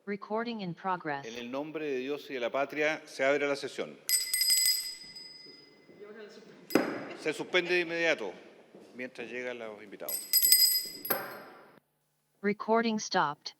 Recording in progress. En el nombre de Dios y de la patria, se abre la sesión. Se suspende de inmediato mientras llegan los invitados. Recording stopped.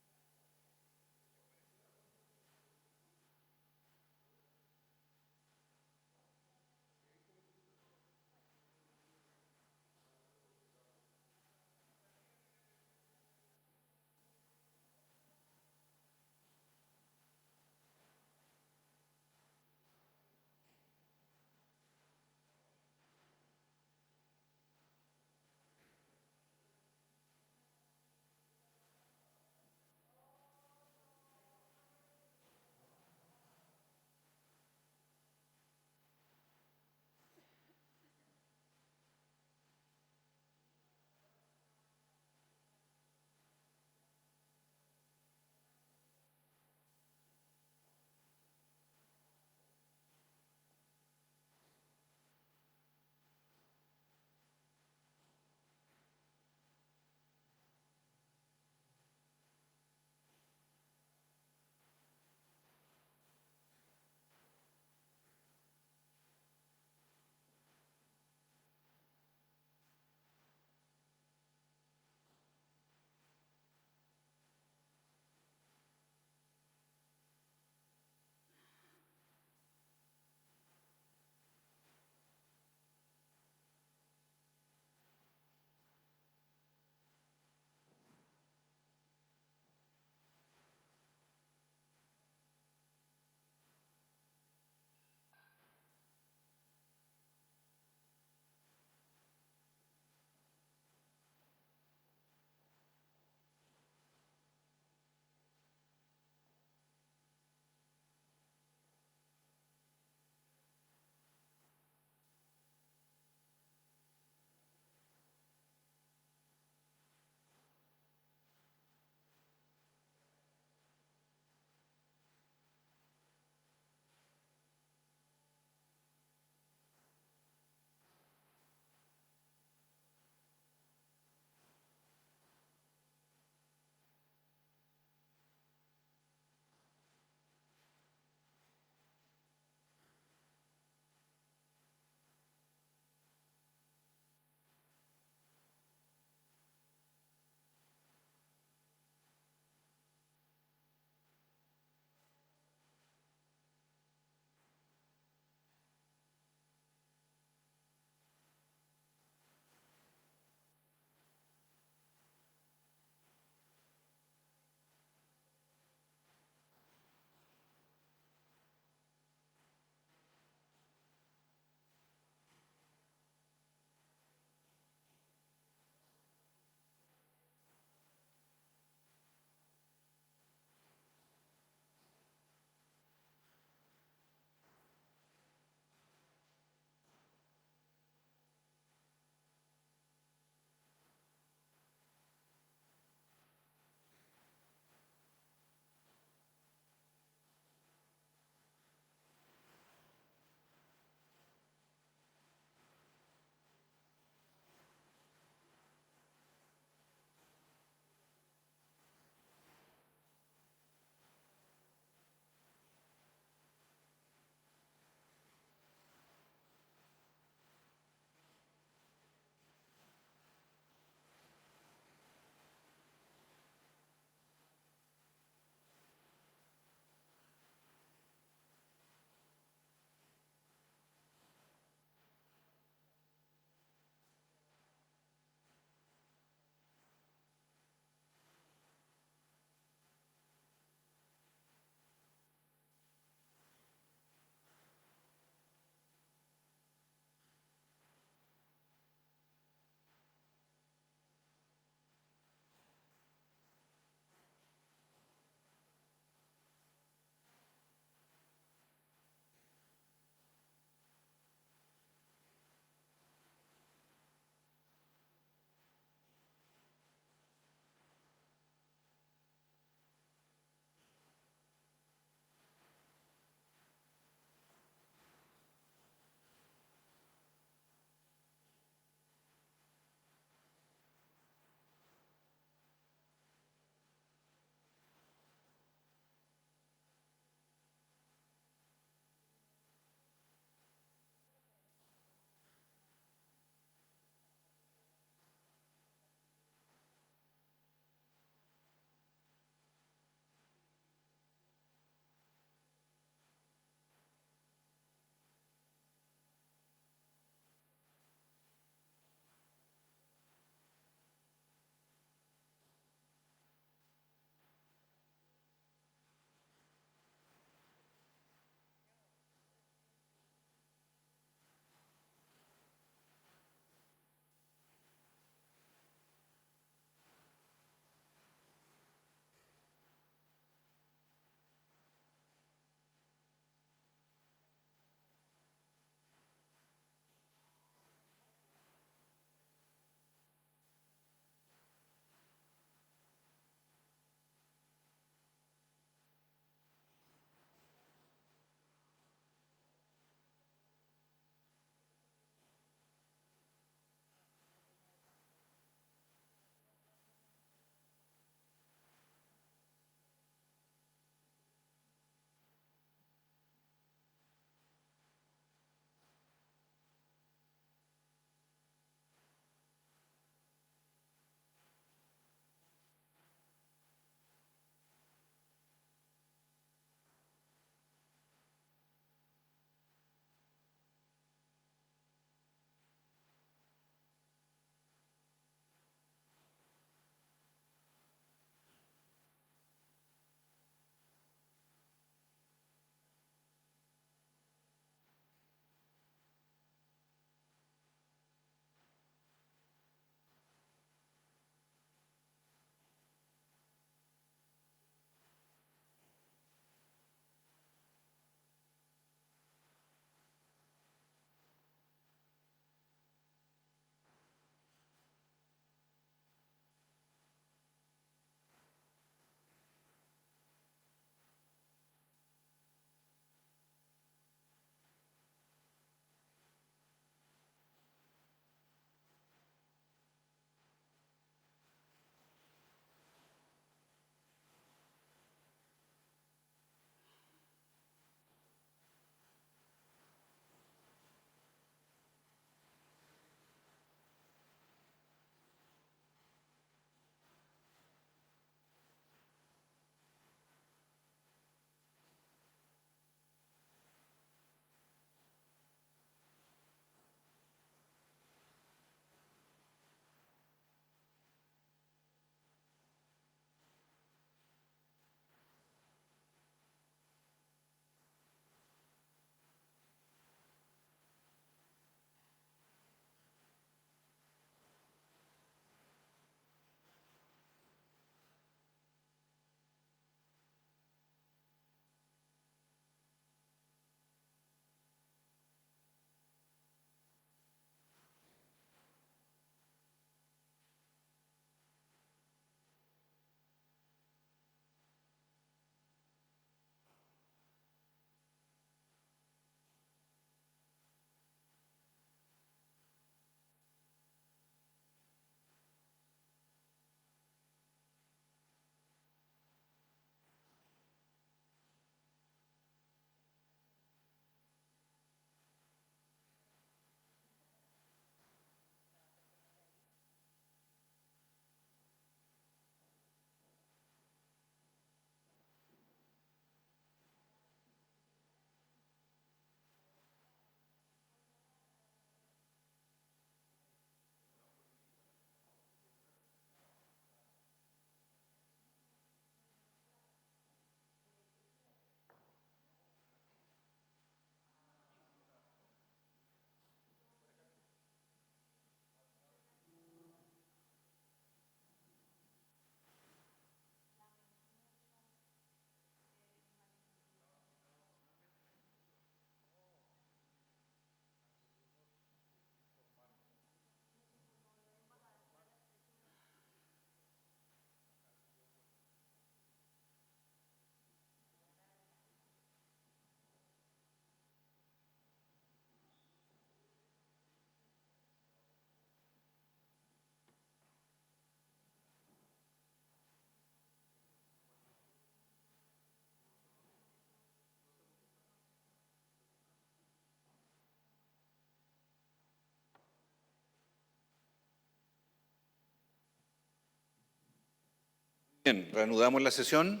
Bien, reanudamos la sesión.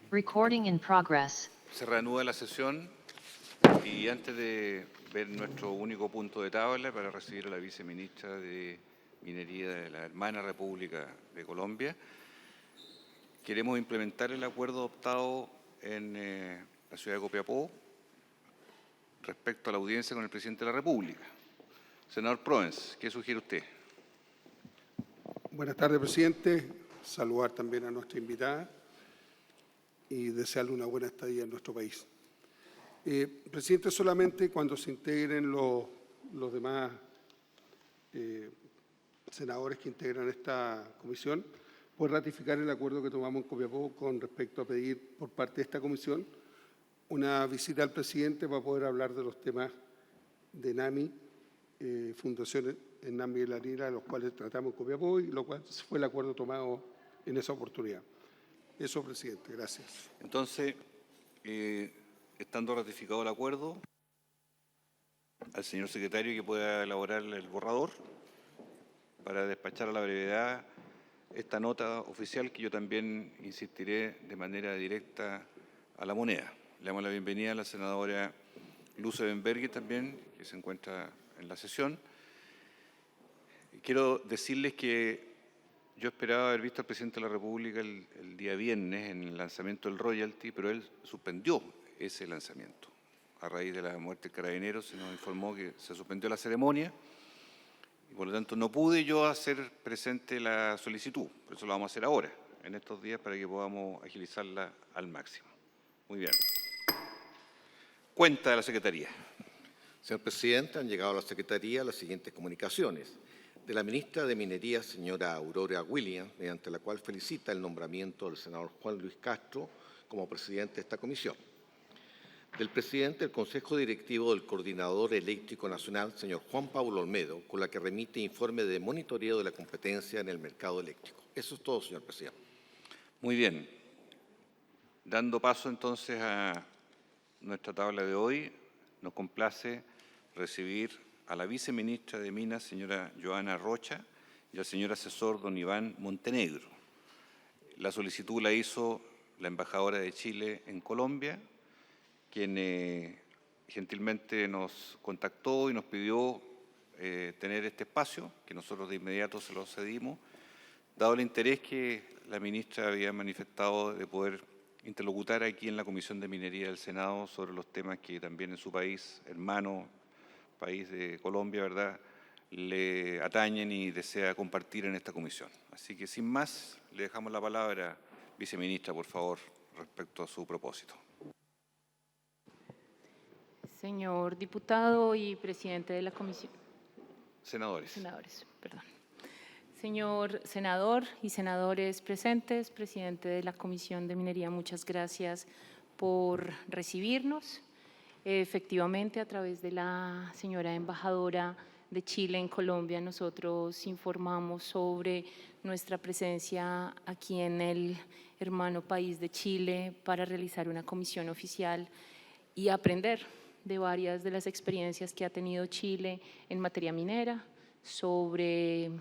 Recording in progress. Se reanuda la sesión y antes de ver nuestro único punto de tabla para recibir a la viceministra de Minería de la hermana República de Colombia, queremos implementar el acuerdo adoptado en la ciudad de Copiapó respecto a la audiencia con el presidente de la República. Senador Provence, ¿qué sugiere usted? Buenas tardes, presidente. Saludar también a nuestra invitada y desearle una buena estadía en nuestro país. Presidente, solamente cuando se integren los demás senadores que integran esta comisión, por ratificar el acuerdo que tomamos en Copiapó con respecto a pedir por parte de esta comisión una visita al presidente para poder hablar de los temas de NAMI, fundaciones en NAMI y la NIRA, los cuales tratamos en Copiapó y lo cual fue el acuerdo tomado en esa oportunidad. Eso, presidente. Gracias. Entonces, estando ratificado el acuerdo, al señor secretario que pueda elaborar el borrador para despachar a la brevedad esta nota oficial que yo también insistiré de manera directa a la moneda. Le damos la bienvenida a la senadora Luce Benbergue también, que se encuentra en la sesión. Quiero decirles que yo esperaba haber visto al presidente de la República el día viernes en el lanzamiento del royalty, pero él suspendió ese lanzamiento. A raíz de la muerte del carabinero se nos informó que se suspendió la ceremonia y por lo tanto no pude yo hacer presente la solicitud. Por eso lo vamos a hacer ahora, en estos días, para que podamos agilizarla al máximo. Muy bien. Cuenta de la Secretaría. Señor presidente, han llegado a la Secretaría las siguientes comunicaciones. De la ministra de Minería, señora Aurora Williams, mediante la cual felicita el nombramiento del senador Juan Luis Castro como presidente de esta comisión. Del presidente del Consejo Directivo del Coordinador Eléctrico Nacional, señor Juan Pablo Olmedo, con la que remite informe de monitoreo de la competencia en el mercado eléctrico. Eso es todo, señor presidente. Muy bien. Dando paso entonces a nuestra tabla de hoy, nos complace recibir a la viceministra de Minas, señora Joana Rocha, y al señor asesor, don Iván Montenegro. La solicitud la hizo la embajadora de Chile en Colombia, quien gentilmente nos contactó y nos pidió tener este espacio, que nosotros de inmediato se lo cedimos, dado el interés que la ministra había manifestado de poder interlocutar aquí en la Comisión de Minería del Senado sobre los temas que también en su país, hermano, país de Colombia, ¿verdad?, le atañen y desea compartir en esta comisión. Así que, sin más, le dejamos la palabra, viceministra, por favor, respecto a su propósito. Señor diputado y presidente de la comisión. Senadores. Perdón. Señor senador y senadores presentes, presidente de la Comisión de Minería, muchas gracias por recibirnos. Efectivamente, a través de la señora embajadora de Chile en Colombia, nosotros informamos sobre nuestra presencia aquí en el hermano país de Chile para realizar una comisión oficial y aprender de varias de las experiencias que ha tenido Chile en materia minera, sobre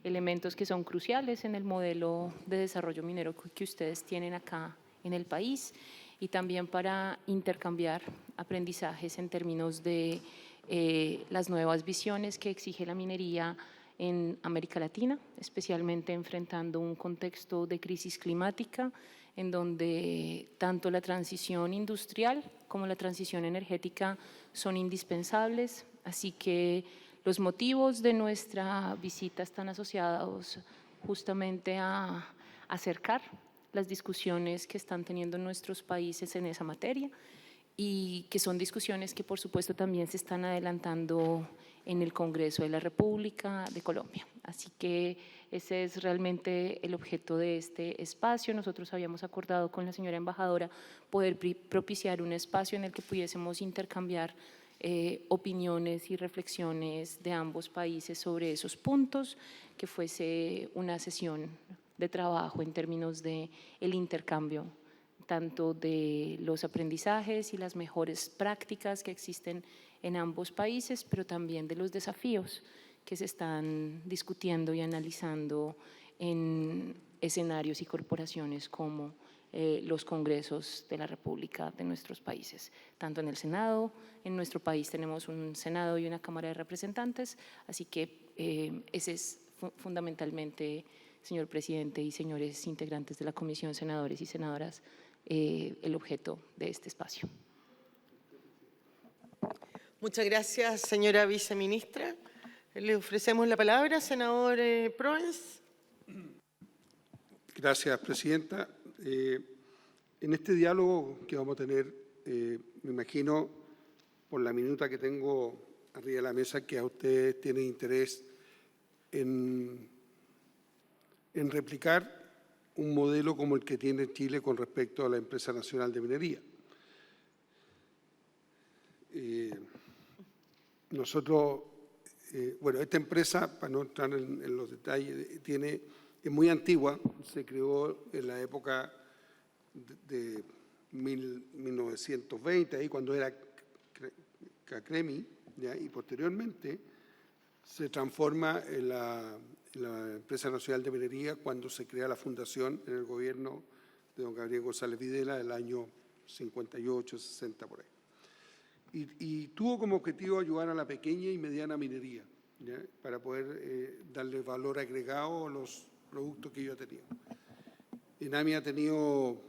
elementos que son cruciales en el modelo de desarrollo minero que ustedes tienen acá en el país y también para intercambiar aprendizajes en términos de las nuevas visiones que exige la minería en América Latina, especialmente enfrentando un contexto de crisis climática en donde tanto la transición industrial como la transición energética son indispensables. Así que los motivos de nuestra visita están asociados justamente a acercar las discusiones que están teniendo nuestros países en esa materia y que son discusiones que por supuesto también se están adelantando en el Congreso de la República de Colombia. Así que ese es realmente el objeto de este espacio. Nosotros habíamos acordado con la señora embajadora poder propiciar un espacio en el que pudiésemos intercambiar opiniones y reflexiones de ambos países sobre esos puntos, que fuese una sesión de trabajo en términos de el intercambio tanto de los aprendizajes y las mejores prácticas que existen en ambos países, pero también de los desafíos que se están discutiendo y analizando en escenarios y corporaciones como los congresos de la República de nuestros países. Tanto en el Senado, en nuestro país tenemos un Senado y una Cámara de Representantes, así que ese es fundamentalmente, señor presidente y señores integrantes de la Comisión, senadores y senadoras, el objeto de este espacio. Muchas gracias, señora viceministra. Le ofrecemos la palabra, senador Proens. Gracias, presidenta. En este diálogo que vamos a tener, me imagino, por la minuta que tengo arriba de la mesa, que a ustedes tienen interés en replicar un modelo como el que tiene Chile con respecto a la Empresa Nacional de Minería. Nosotros, bueno, esta empresa, para no entrar en los detalles, es muy antigua, se creó en la época de 1920, ahí cuando era CACREMI, ¿ya? Y posteriormente se transforma en la Empresa Nacional de Minería cuando se crea la fundación en el gobierno de don Gabriel González Videla del año 58, 60 por ahí. Y tuvo como objetivo ayudar a la pequeña y mediana minería, ¿ya? Para poder darle valor agregado a los productos que ellos tenían. ENAMI ha tenido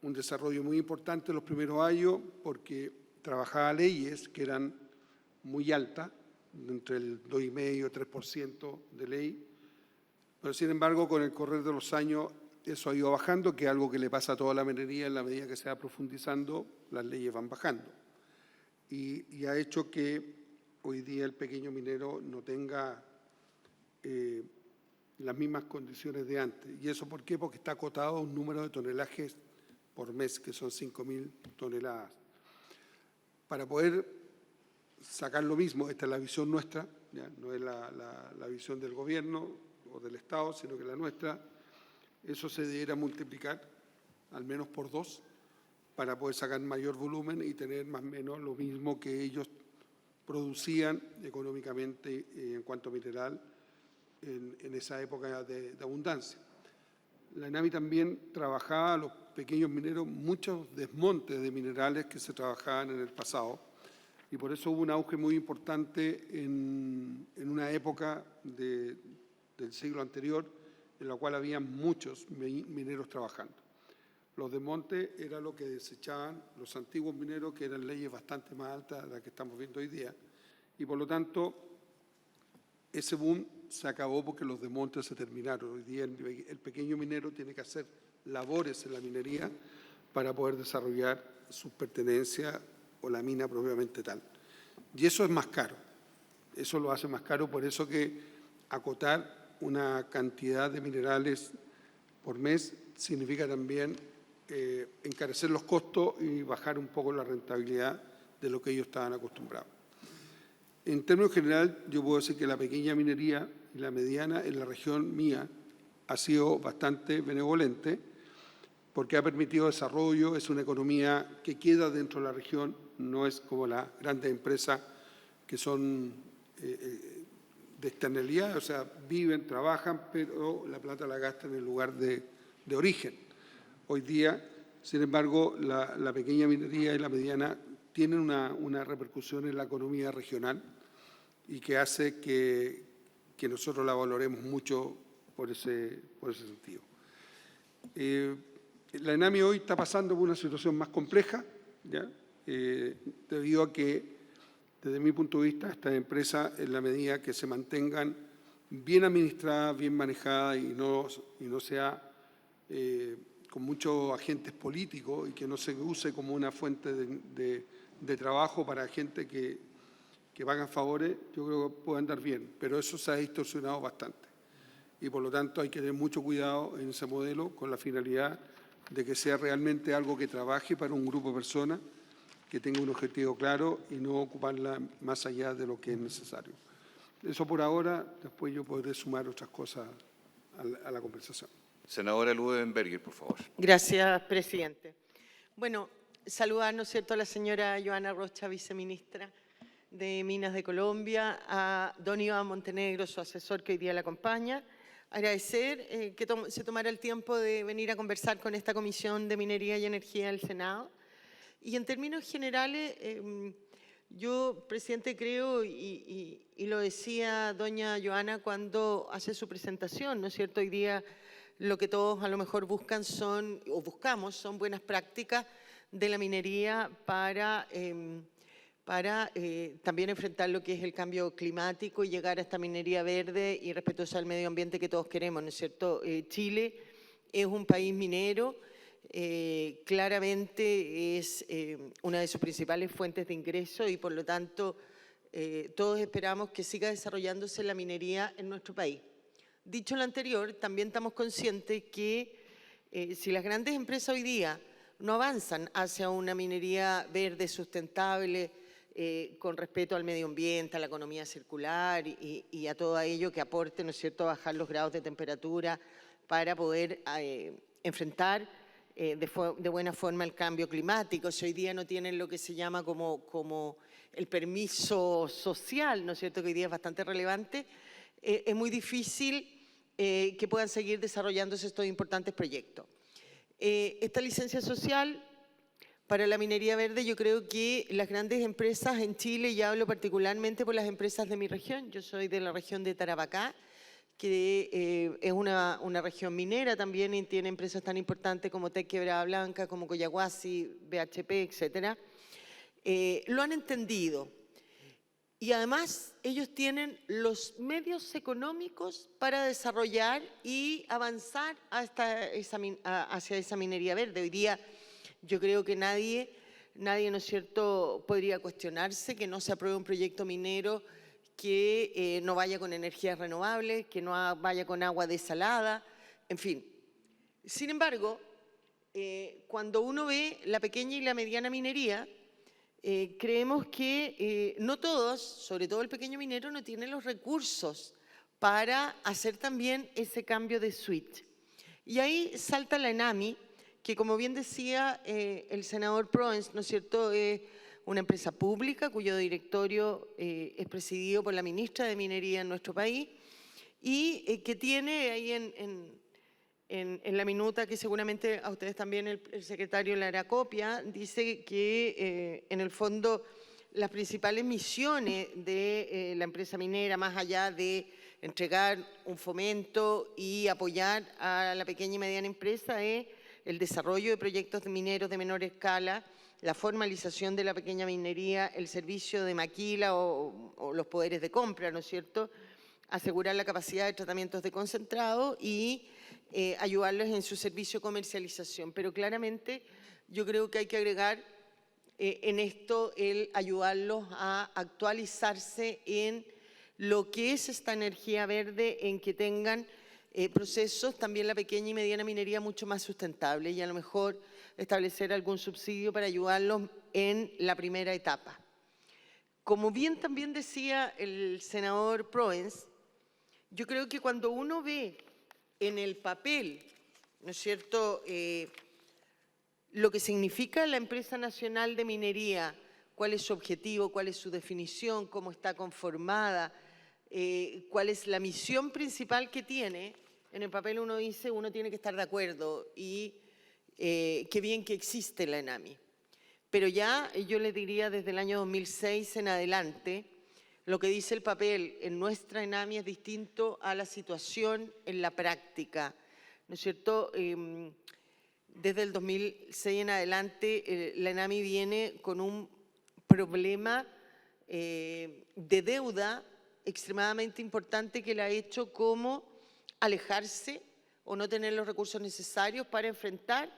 un desarrollo muy importante en los primeros años porque trabajaba leyes que eran muy altas, entre el 2,5% y 3% de ley, pero sin embargo con el correr de los años eso ha ido bajando, que es algo que le pasa a toda la minería en la medida que se va profundizando, las leyes van bajando. Y ha hecho que hoy día el pequeño minero no tenga las mismas condiciones de antes. ¿Y eso por qué? Porque está acotado a un número de tonelajes por mes, que son 5.000 toneladas. Para poder sacar lo mismo, esta es la visión nuestra, ¿ya? No es la visión del gobierno o del Estado, sino que la nuestra, eso se debiera multiplicar al menos por 2 para poder sacar mayor volumen y tener más o menos lo mismo que ellos producían económicamente en cuanto a mineral en esa época de abundancia. La ENAMI también trabajaba a los pequeños mineros muchos desmontes de minerales que se trabajaban en el pasado y por eso hubo un auge muy importante en una época del siglo anterior en la cual había muchos mineros trabajando. Los desmontes era lo que desechaban los antiguos mineros, que eran leyes bastante más altas de las que estamos viendo hoy día, y por lo tanto ese boom se acabó porque los desmontes se terminaron. Hoy día el pequeño minero tiene que hacer labores en la minería para poder desarrollar sus pertenencias o la mina propiamente tal. Y eso es más caro, eso lo hace más caro, por eso que acotar una cantidad de minerales por mes significa también encarecer los costos y bajar un poco la rentabilidad de lo que ellos estaban acostumbrados. En términos generales, yo puedo decir que la pequeña minería y la mediana en la región mía ha sido bastante benevolente porque ha permitido desarrollo, es una economía que queda dentro de la región, no es como las grandes empresas que son de externalidad, o sea, viven, trabajan, pero la plata la gastan en el lugar de origen. Hoy día, sin embargo, la pequeña minería y la mediana tienen una repercusión en la economía regional y que hace que nosotros la valoremos mucho por ese sentido. La ENAMI hoy está pasando por una situación más compleja, ¿ya? Debido a que, desde mi punto de vista, estas empresas, en la medida que se mantengan bien administradas, bien manejadas y no sea con muchos agentes políticos y que no se use como una fuente de trabajo para gente que pagan favores, yo creo que puede andar bien, pero eso se ha distorsionado bastante. Y por lo tanto hay que tener mucho cuidado en ese modelo con la finalidad de que sea realmente algo que trabaje para un grupo de personas, que tenga un objetivo claro y no ocuparla más allá de lo que es necesario. Eso por ahora, después yo podré sumar otras cosas a la conversación. Senadora Leuenberger, por favor. Gracias, presidente. Bueno, saludar, ¿no es cierto?, a la señora Joana Rocha, viceministra de Minas de Colombia, a don Iván Montenegro, su asesor que hoy día la acompaña, agradecer que se tomara el tiempo de venir a conversar con esta Comisión de Minería y Energía del Senado. Y en términos generales, yo, presidente, creo, y lo decía doña Joana cuando hace su presentación, ¿no es cierto? Hoy día lo que todos a lo mejor buscamos son buenas prácticas de la minería para también enfrentar lo que es el cambio climático y llegar a esta minería verde y respetuosa al medio ambiente que todos queremos, ¿no es cierto? Chile es un país minero, claramente es una de sus principales fuentes de ingreso y por lo tanto todos esperamos que siga desarrollándose la minería en nuestro país. Dicho lo anterior, también estamos conscientes que si las grandes empresas hoy día no avanzan hacia una minería verde sustentable, con respeto al medio ambiente, a la economía circular y a todo ello que aporte, ¿no es cierto?, a bajar los grados de temperatura para poder enfrentar de buena forma el cambio climático. Si hoy día no tienen lo que se llama como el permiso social, ¿no es cierto?, que hoy día es bastante relevante, es muy difícil que puedan seguir desarrollándose estos importantes proyectos. Esta licencia social para la minería verde, yo creo que las grandes empresas en Chile, y hablo particularmente por las empresas de mi región, yo soy de la región de Tarapacá, que es una región minera también y tiene empresas tan importantes como Teck Quebrada Blanca, como Collahuasi, BHP, etcétera, lo han entendido. Y además ellos tienen los medios económicos para desarrollar y avanzar hacia esa minería verde. Hoy día yo creo que nadie, ¿no es cierto?, podría cuestionarse que no se apruebe un proyecto minero que no vaya con energías renovables, que no vaya con agua desalada, en fin. Sin embargo, cuando uno ve la pequeña y la mediana minería, creemos que no todos, sobre todo el pequeño minero, no tienen los recursos para hacer también ese cambio de switch. Y ahí salta la ENAMI, que como bien decía el senador Proens, ¿no es cierto?, es una empresa pública cuyo directorio es presidido por la ministra de Minería en nuestro país y que tiene ahí en la minuta que seguramente a ustedes también el secretario le hará copia, dice que en el fondo las principales misiones de la empresa minera, más allá de entregar un fomento y apoyar a la pequeña y mediana empresa, es el desarrollo de proyectos mineros de menor escala, la formalización de la pequeña minería, el servicio de maquila o los poderes de compra, ¿no es cierto?, asegurar la capacidad de tratamientos de concentrado y ayudarlos en su servicio de comercialización. Pero claramente yo creo que hay que agregar en esto el ayudarlos a actualizarse en lo que es esta energía verde, en que tengan procesos, también la pequeña y mediana minería mucho más sustentable y a lo mejor establecer algún subsidio para ayudarlos en la primera etapa. Como bien también decía el senador Proens, yo creo que cuando uno ve en el papel, ¿no es cierto?, lo que significa la Empresa Nacional de Minería, cuál es su objetivo, cuál es su definición, cómo está conformada, cuál es la misión principal que tiene, en el papel uno dice, uno tiene que estar de acuerdo y qué bien que existe la ENAMI. Pero ya yo le diría desde el año 2006 en adelante, lo que dice el papel en nuestra ENAMI es distinto a la situación en la práctica, ¿no es cierto? Desde el 2006 en adelante la ENAMI viene con un problema de deuda extremadamente importante que le ha hecho como alejarse o no tener los recursos necesarios para enfrentar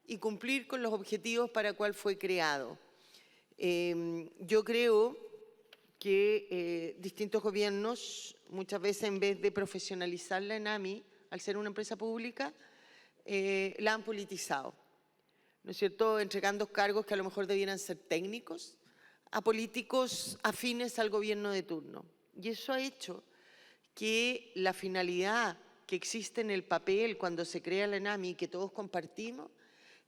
y cumplir con los objetivos para cual fue creado. Yo creo que distintos gobiernos, muchas veces en vez de profesionalizar la ENAMI, al ser una empresa pública, la han politizado, ¿no es cierto?, entregando cargos que a lo mejor debieran ser técnicos a políticos afines al gobierno de turno. Y eso ha hecho que la finalidad que existe en el papel cuando se crea la ENAMI, que todos compartimos,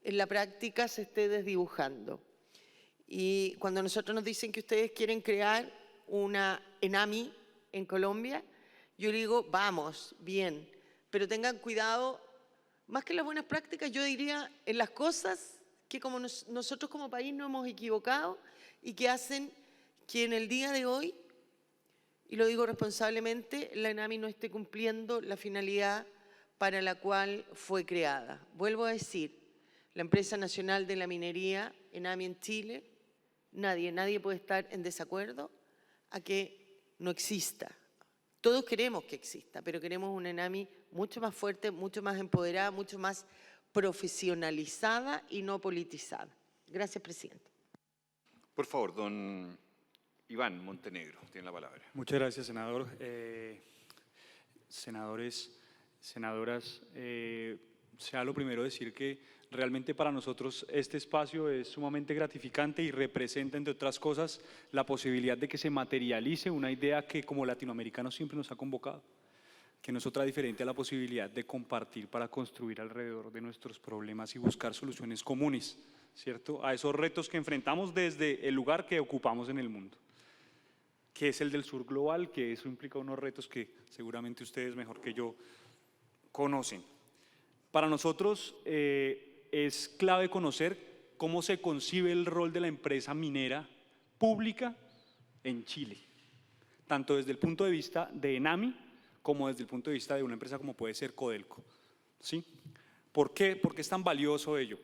en la práctica se esté desdibujando. Y cuando nosotros nos dicen que ustedes quieren crear una ENAMI en Colombia, yo digo, vamos, bien, pero tengan cuidado, más que las buenas prácticas, yo diría en las cosas que como nosotros como país no hemos equivocado y que hacen que en el día de hoy, y lo digo responsablemente, la ENAMI no esté cumpliendo la finalidad para la cual fue creada. Vuelvo a decir, la empresa nacional de la minería, ENAMI en Chile, nadie puede estar en desacuerdo a que no exista. Todos queremos que exista, pero queremos una ENAMI mucho más fuerte, mucho más empoderada, mucho más profesionalizada y no politizada. Gracias, presidente. Por favor, don Iván Montenegro, tiene la palabra. Muchas gracias, senador. Senadores, senadoras, sea lo primero decir que realmente para nosotros este espacio es sumamente gratificante y representa, entre otras cosas, la posibilidad de que se materialice una idea que como latinoamericanos siempre nos ha convocado, que no es otra diferente a la posibilidad de compartir para construir alrededor de nuestros problemas y buscar soluciones comunes, ¿cierto?, a esos retos que enfrentamos desde el lugar que ocupamos en el mundo, que es el del sur global, que eso implica unos retos que seguramente ustedes mejor que yo conocen. Para nosotros es clave conocer cómo se concibe el rol de la empresa minera pública en Chile, tanto desde el punto de vista de ENAMI como desde el punto de vista de una empresa como puede ser Codelco, ¿sí? ¿Por qué? ¿Por qué es tan valioso ello?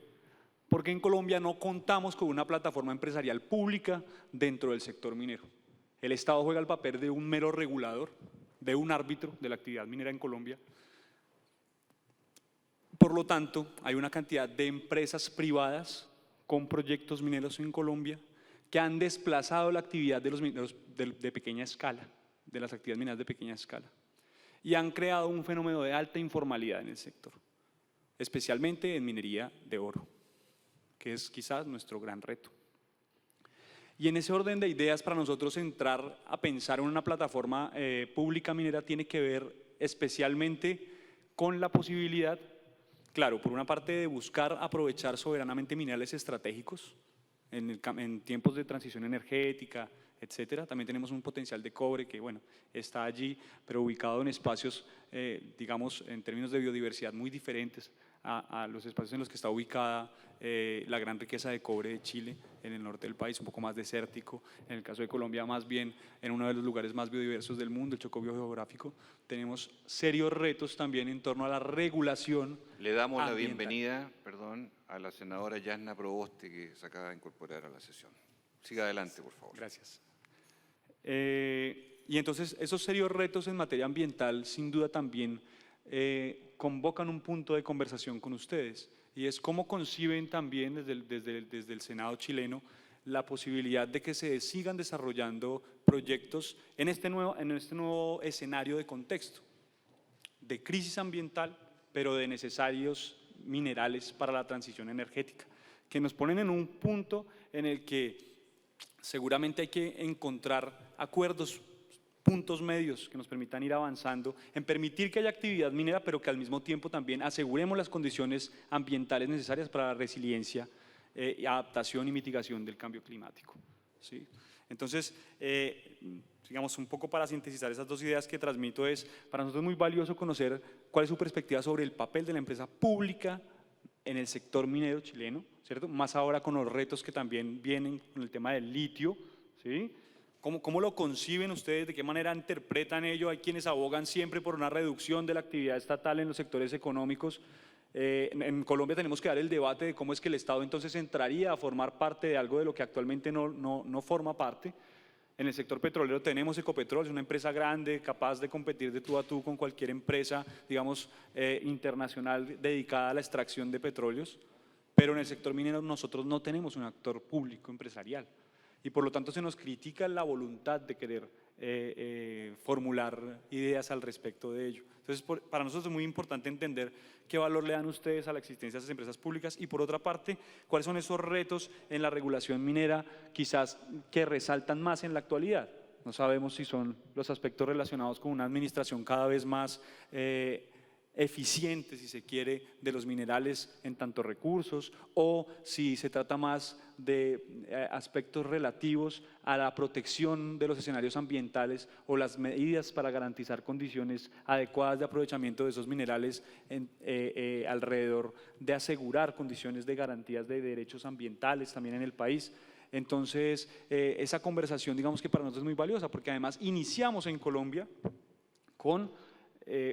Porque en Colombia no contamos con una plataforma empresarial pública dentro del sector minero. El Estado juega el papel de un mero regulador, de un árbitro de la actividad minera en Colombia. Por lo tanto, hay una cantidad de empresas privadas con proyectos mineros en Colombia que han desplazado la actividad de los mineros de pequeña escala, de las actividades mineras de pequeña escala, y han creado un fenómeno de alta informalidad en el sector, especialmente en minería de oro, que es quizás nuestro gran reto. Y en ese orden de ideas, para nosotros entrar a pensar en una plataforma pública minera tiene que ver especialmente con la posibilidad, claro, por una parte de buscar aprovechar soberanamente minerales estratégicos en tiempos de transición energética, etcétera. También tenemos un potencial de cobre que, bueno, está allí, pero ubicado en espacios, digamos, en términos de biodiversidad muy diferentes a los espacios en los que está ubicada la gran riqueza de cobre de Chile, en el norte del país, un poco más desértico. En el caso de Colombia, más bien en uno de los lugares más biodiversos del mundo, el Chocó biogeográfico. Tenemos serios retos también en torno a la regulación. Le damos la ambiental. bienvenida, perdón, a la senadora Yasna Proboste, que se acaba de incorporar a la sesión. Siga adelante, por favor. Gracias. Y entonces esos serios retos en materia ambiental sin duda también convocan un punto de conversación con ustedes, y es cómo conciben también desde el Senado chileno la posibilidad de que se sigan desarrollando proyectos en este nuevo escenario de contexto, de crisis ambiental, pero de necesarios minerales para la transición energética, que nos ponen en un punto en el que seguramente hay que encontrar acuerdos, puntos medios que nos permitan ir avanzando en permitir que haya actividad minera, pero que al mismo tiempo también aseguremos las condiciones ambientales necesarias para la resiliencia, adaptación y mitigación del cambio climático, ¿sí? Entonces, digamos, un poco para sintetizar esas dos ideas que transmito es, para nosotros es muy valioso conocer cuál es su perspectiva sobre el papel de la empresa pública en el sector minero chileno, ¿cierto? Más ahora con los retos que también vienen con el tema del litio, ¿sí? ¿Cómo lo conciben ustedes? ¿De qué manera interpretan ello? Hay quienes abogan siempre por una reducción de la actividad estatal en los sectores económicos. En Colombia tenemos que dar el debate de cómo es que el Estado entonces entraría a formar parte de algo de lo que actualmente no forma parte. En el sector petrolero tenemos Ecopetrol, es una empresa grande, capaz de competir de tú a tú con cualquier empresa, digamos, internacional dedicada a la extracción de petróleos, pero en el sector minero nosotros no tenemos un actor público empresarial. Y por lo tanto se nos critica la voluntad de querer formular ideas al respecto de ello. Entonces, para nosotros es muy importante entender qué valor le dan ustedes a la existencia de esas empresas públicas y, por otra parte, cuáles son esos retos en la regulación minera quizás que resaltan más en la actualidad. No sabemos si son los aspectos relacionados con una administración cada vez más eficiente, si se quiere, de los minerales en tanto recursos, o si se trata más de aspectos relativos a la protección de los escenarios ambientales o las medidas para garantizar condiciones adecuadas de aprovechamiento de esos minerales alrededor de asegurar condiciones de garantías de derechos ambientales también en el país. Entonces, esa conversación, digamos que para nosotros es muy valiosa, porque además iniciamos en Colombia con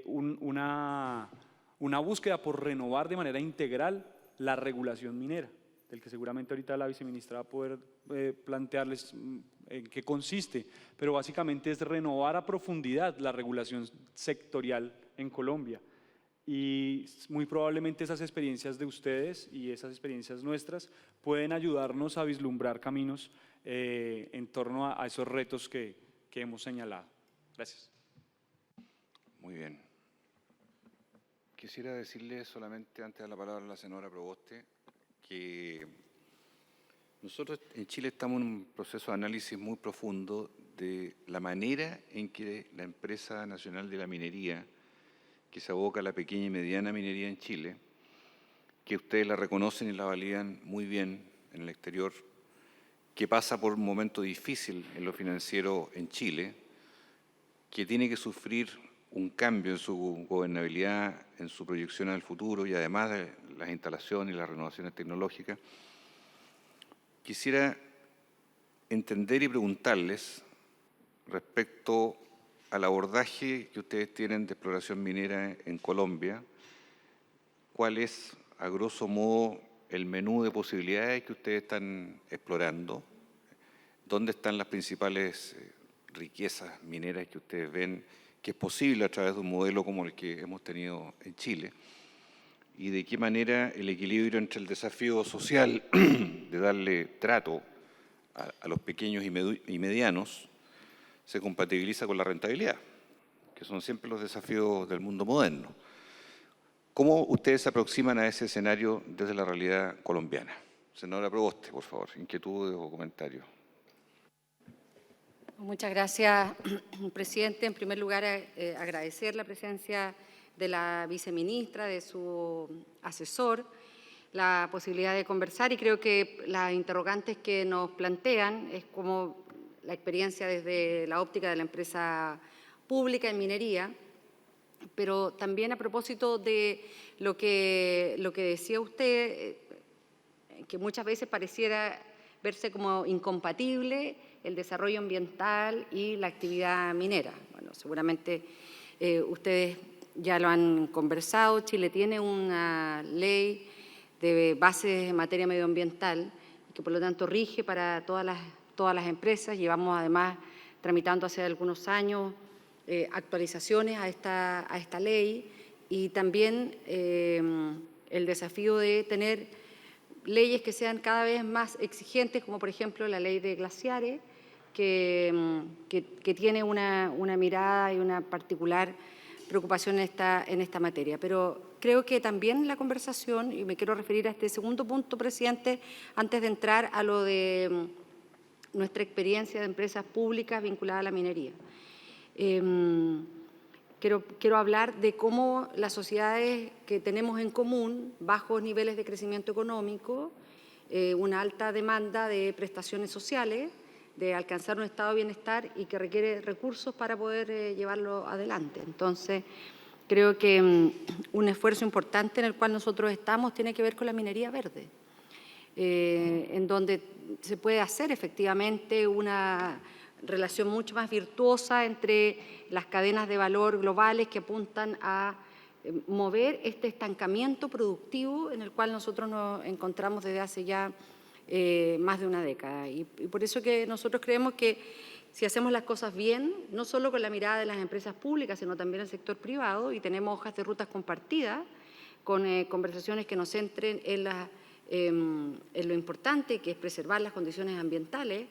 una búsqueda por renovar de manera integral la regulación minera, del que seguramente ahorita la viceministra va a poder plantearles en qué consiste, pero básicamente es renovar a profundidad la regulación sectorial en Colombia. Y muy probablemente esas experiencias de ustedes y esas experiencias nuestras pueden ayudarnos a vislumbrar caminos en torno a esos retos que hemos señalado. Gracias. Muy bien. Quisiera decirle solamente, antes de la palabra a la senadora Proboste, que nosotros en Chile estamos en un proceso de análisis muy profundo de la manera en que la empresa nacional de la minería, que se aboca a la pequeña y mediana minería en Chile, que ustedes la reconocen y la validan muy bien en el exterior, que pasa por un momento difícil en lo financiero en Chile, que tiene que sufrir un cambio en su gobernabilidad, en su proyección al futuro y además de las instalaciones y las renovaciones tecnológicas. Quisiera entender y preguntarles respecto al abordaje que ustedes tienen de exploración minera en Colombia, cuál es, a grosso modo, el menú de posibilidades que ustedes están explorando, dónde están las principales riquezas mineras que ustedes ven que es posible a través de un modelo como el que hemos tenido en Chile, y de qué manera el equilibrio entre el desafío social de darle trato a los pequeños y medianos se compatibiliza con la rentabilidad, que son siempre los desafíos del mundo moderno. ¿Cómo ustedes se aproximan a ese escenario desde la realidad colombiana? Senadora Proboste, por favor, inquietudes o comentarios. Muchas gracias, presidente. En primer lugar, agradecer la presencia de la viceministra, de su asesor, la posibilidad de conversar, y creo que las interrogantes que nos plantean es como la experiencia desde la óptica de la empresa pública en minería, pero también a propósito de lo que decía usted, que muchas veces pareciera verse como incompatible el desarrollo ambiental y la actividad minera. Bueno, seguramente ustedes ya lo han conversado. Chile tiene una ley de bases en materia medioambiental que por lo tanto rige para todas las empresas. Llevamos además tramitando hace algunos años actualizaciones a esta ley, y también el desafío de tener leyes que sean cada vez más exigentes, como por ejemplo la ley de glaciares, que tiene una mirada y una particular preocupación en esta materia. Pero creo que también la conversación, y me quiero referir a este segundo punto, presidente, antes de entrar a lo de nuestra experiencia de empresas públicas vinculadas a la minería. Quiero hablar de cómo las sociedades que tenemos en común, bajos niveles de crecimiento económico, una alta demanda de prestaciones sociales, de alcanzar un estado de bienestar y que requiere recursos para poder llevarlo adelante. Entonces, creo que un esfuerzo importante en el cual nosotros estamos tiene que ver con la minería verde, en donde se puede hacer efectivamente una relación mucho más virtuosa entre las cadenas de valor globales que apuntan a mover este estancamiento productivo en el cual nosotros nos encontramos desde hace ya más de una década. Y por eso que nosotros creemos que si hacemos las cosas bien, no solo con la mirada de las empresas públicas, sino también del sector privado, y tenemos hojas de rutas compartidas, con conversaciones que nos centren en lo importante que es preservar las condiciones ambientales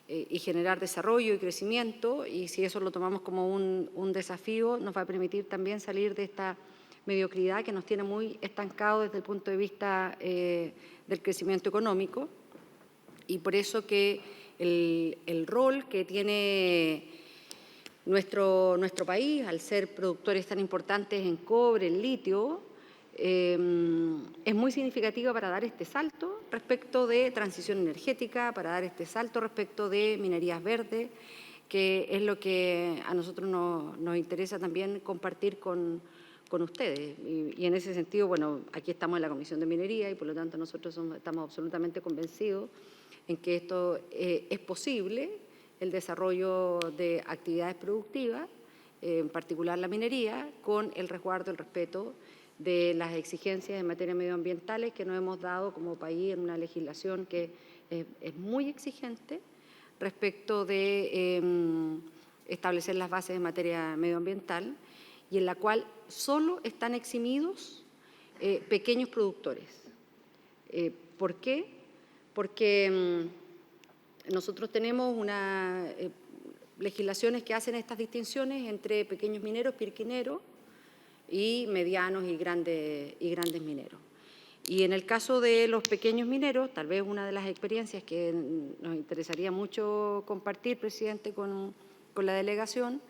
y generar desarrollo y crecimiento, y si eso lo tomamos como un desafío, nos va a permitir también salir de esta mediocridad que nos tiene muy estancados desde el punto de vista del crecimiento económico. Y por eso que el rol que tiene Nuestro país, al ser productores tan importantes en cobre, en litio, es muy significativa para dar este salto respecto de transición energética, para dar este salto respecto de minerías verdes, que es lo que a nosotros nos interesa también compartir con ustedes. Y en ese sentido, bueno, aquí estamos en la Comisión de Minería y por lo tanto nosotros estamos absolutamente convencidos en que esto es posible, el desarrollo de actividades productivas, en particular la minería, con el resguardo, el respeto de las exigencias en materia medioambientales que nos hemos dado como país en una legislación que es muy exigente respecto de establecer las bases en materia medioambiental y en la cual solo están eximidos pequeños productores. ¿Por qué? Porque nosotros tenemos legislaciones que hacen estas distinciones entre pequeños mineros, pirquineros, y medianos y grandes mineros. Y en el caso de los pequeños mineros, tal vez una de las experiencias que nos interesaría mucho compartir, presidente, con la delegación,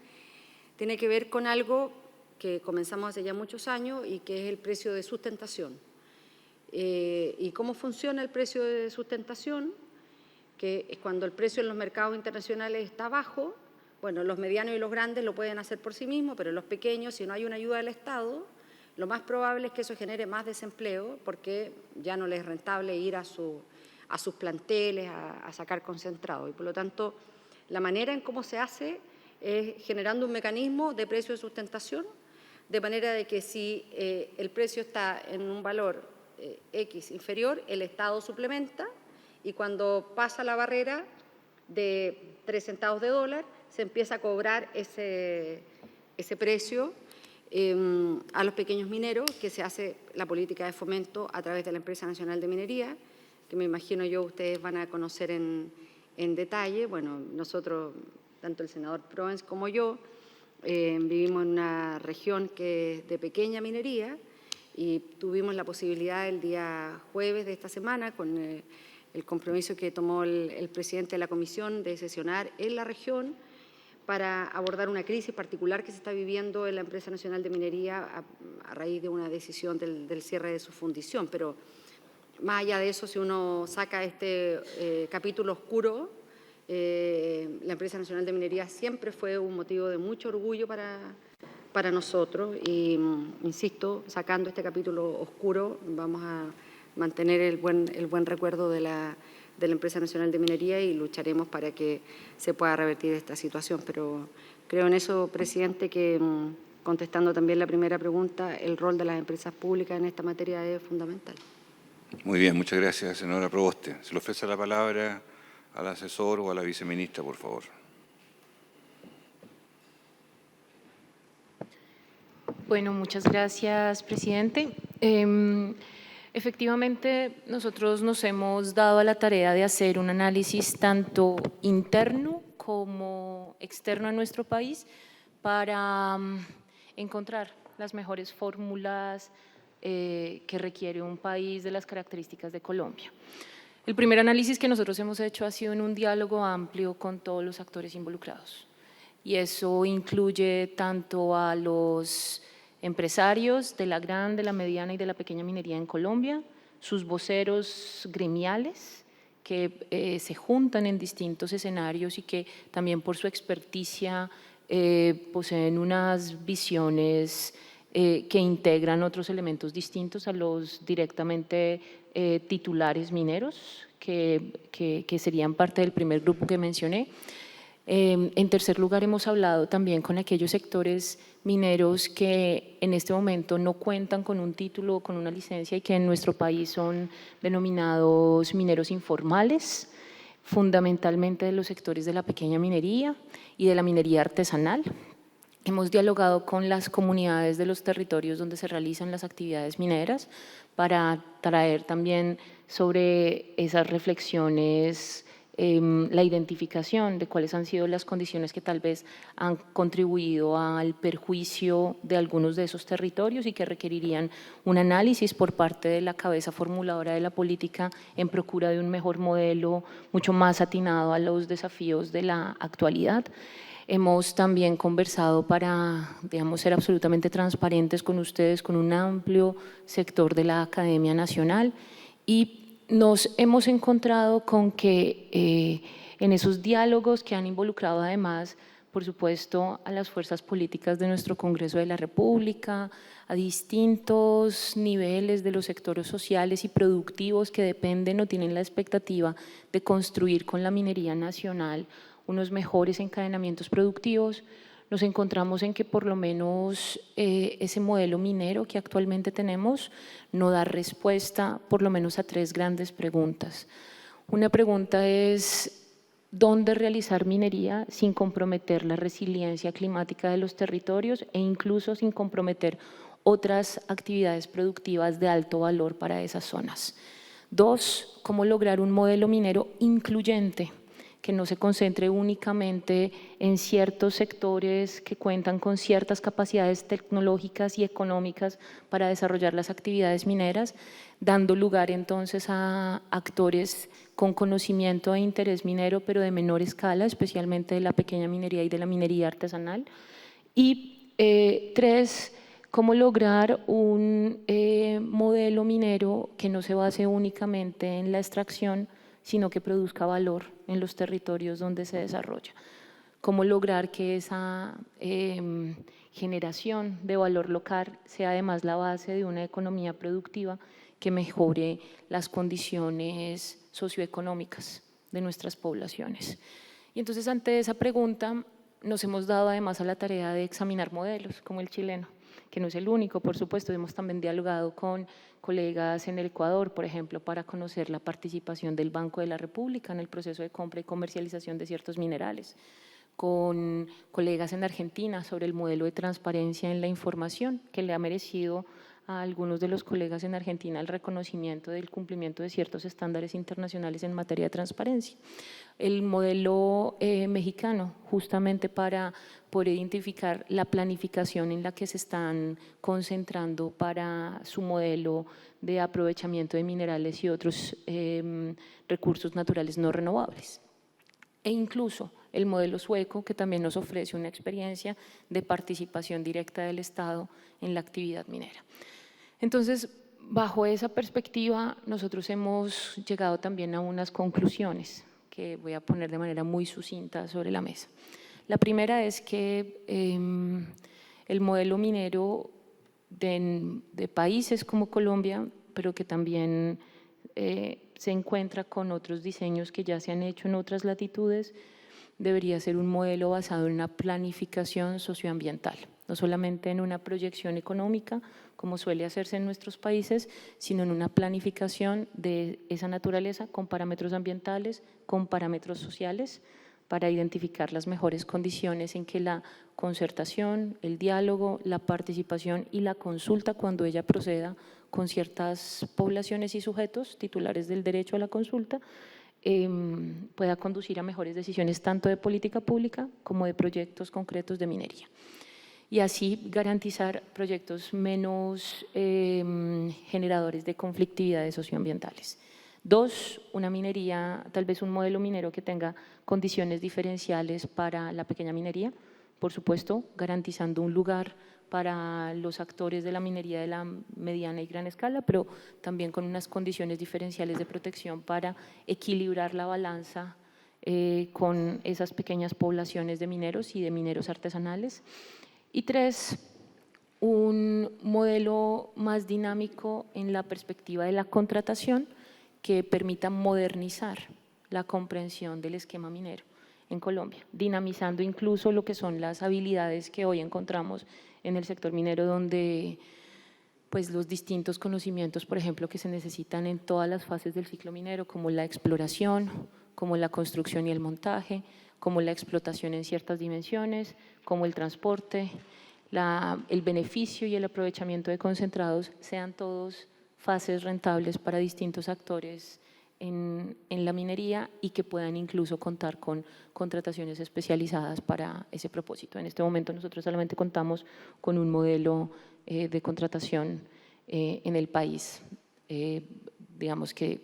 tiene que ver con algo que comenzamos hace ya muchos años y que es el precio de sustentación. ¿Y cómo funciona el precio de sustentación? Que es cuando el precio en los mercados internacionales está bajo. Bueno, los medianos y los grandes lo pueden hacer por sí mismos, pero los pequeños, si no hay una ayuda del Estado, lo más probable es que eso genere más desempleo porque ya no les es rentable ir a sus planteles a sacar concentrado. Y por lo tanto, la manera en cómo se hace es generando un mecanismo de precio de sustentación, de manera de que si el precio está en un valor X inferior, el Estado suplementa y cuando pasa la barrera de 3 centavos de dólar, se empieza a cobrar ese precio a los pequeños mineros, que se hace la política de fomento a través de la Empresa Nacional de Minería, que me imagino yo ustedes van a conocer en detalle. Bueno, nosotros, tanto el senador Proens como yo, vivimos en una región que es de pequeña minería y tuvimos la posibilidad el día jueves de esta semana, con el compromiso que tomó el presidente de la comisión de sesionar en la región para abordar una crisis particular que se está viviendo en la Empresa Nacional de Minería a raíz de una decisión del cierre de su fundición. Pero más allá de eso, si uno saca este capítulo oscuro, la Empresa Nacional de Minería siempre fue un motivo de mucho orgullo para nosotros y, insisto, sacando este capítulo oscuro, vamos a mantener el buen recuerdo de la Empresa Nacional de Minería y lucharemos para que se pueda revertir esta situación. Pero creo en eso, presidente, que contestando también la primera pregunta, el rol de las empresas públicas en esta materia es fundamental. Muy bien, muchas gracias, senadora Proboste. Se le ofrece la palabra al asesor o a la viceministra, por favor. Bueno, muchas gracias, presidente. Efectivamente, nosotros nos hemos dado a la tarea de hacer un análisis tanto interno como externo a nuestro país para encontrar las mejores fórmulas que requiere un país de las características de Colombia. El primer análisis que nosotros hemos hecho ha sido en un diálogo amplio con todos los actores involucrados y eso incluye tanto a los empresarios de la gran, de la mediana y de la pequeña minería en Colombia, sus voceros gremiales que se juntan en distintos escenarios y que también por su experticia poseen unas visiones que integran otros elementos distintos a los directamente titulares mineros, que serían parte del primer grupo que mencioné. En tercer lugar, hemos hablado también con aquellos sectores mineros que en este momento no cuentan con un título o con una licencia y que en nuestro país son denominados mineros informales, fundamentalmente de los sectores de la pequeña minería y de la minería artesanal. Hemos dialogado con las comunidades de los territorios donde se realizan las actividades mineras para traer también sobre esas reflexiones la identificación de cuáles han sido las condiciones que tal vez han contribuido al perjuicio de algunos de esos territorios y que requerirían un análisis por parte de la cabeza formuladora de la política en procura de un mejor modelo mucho más atinado a los desafíos de la actualidad. Hemos también conversado para, digamos, ser absolutamente transparentes con ustedes, con un amplio sector de la Academia Nacional, y nos hemos encontrado con que en esos diálogos que han involucrado además, por supuesto, a las fuerzas políticas de nuestro Congreso de la República, a distintos niveles de los sectores sociales y productivos que dependen o tienen la expectativa de construir con la minería nacional unos mejores encadenamientos productivos, nos encontramos en que por lo menos ese modelo minero que actualmente tenemos no da respuesta por lo menos a 3 grandes preguntas. Una pregunta es dónde realizar minería sin comprometer la resiliencia climática de los territorios e incluso sin comprometer otras actividades productivas de alto valor para esas zonas. 2, cómo lograr un modelo minero incluyente que no se concentre únicamente en ciertos sectores que cuentan con ciertas capacidades tecnológicas y económicas para desarrollar las actividades mineras, dando lugar entonces a actores con conocimiento e interés minero, pero de menor escala, especialmente de la pequeña minería y de la minería artesanal. Y 3, cómo lograr un modelo minero que no se base únicamente en la extracción, sino que produzca valor en los territorios donde se desarrolla. Cómo lograr que esa generación de valor local sea además la base de una economía productiva que mejore las condiciones socioeconómicas de nuestras poblaciones. Y entonces ante esa pregunta nos hemos dado además a la tarea de examinar modelos como el chileno, que no es el único, por supuesto. Hemos también dialogado con colegas en el Ecuador, por ejemplo, para conocer la participación del Banco de la República en el proceso de compra y comercialización de ciertos minerales, con colegas en Argentina sobre el modelo de transparencia en la información que le ha merecido a algunos de los colegas en Argentina el reconocimiento del cumplimiento de ciertos estándares internacionales en materia de transparencia. El modelo mexicano, justamente para poder identificar la planificación en la que se están concentrando para su modelo de aprovechamiento de minerales y otros recursos naturales no renovables. E incluso el modelo sueco, que también nos ofrece una experiencia de participación directa del Estado en la actividad minera. Entonces, bajo esa perspectiva, nosotros hemos llegado también a unas conclusiones que voy a poner de manera muy sucinta sobre la mesa. La primera es que el modelo minero de países como Colombia, pero que también se encuentra con otros diseños que ya se han hecho en otras latitudes, debería ser un modelo basado en una planificación socioambiental, no solamente en una proyección económica, como suele hacerse en nuestros países, sino en una planificación de esa naturaleza con parámetros ambientales, con parámetros sociales, para identificar las mejores condiciones en que la concertación, el diálogo, la participación y la consulta, cuando ella proceda con ciertas poblaciones y sujetos titulares del derecho a la consulta, pueda conducir a mejores decisiones tanto de política pública como de proyectos concretos de minería. Y así garantizar proyectos menos generadores de conflictividades socioambientales. 2, una minería, tal vez un modelo minero que tenga condiciones diferenciales para la pequeña minería, por supuesto, garantizando un lugar para los actores de la minería de la mediana y gran escala, pero también con unas condiciones diferenciales de protección para equilibrar la balanza con esas pequeñas poblaciones de mineros y de mineros artesanales. Y 3, un modelo más dinámico en la perspectiva de la contratación que permita modernizar la comprensión del esquema minero en Colombia, dinamizando incluso lo que son las habilidades que hoy encontramos en el sector minero, donde pues, los distintos conocimientos, por ejemplo, que se necesitan en todas las fases del ciclo minero, como la exploración, como la construcción y el montaje, como la explotación en ciertas dimensiones, como el transporte, el beneficio y el aprovechamiento de concentrados, sean todos fases rentables para distintos actores en la minería y que puedan incluso contar con contrataciones especializadas para ese propósito. En este momento nosotros solamente contamos con un modelo de contratación en el país, digamos que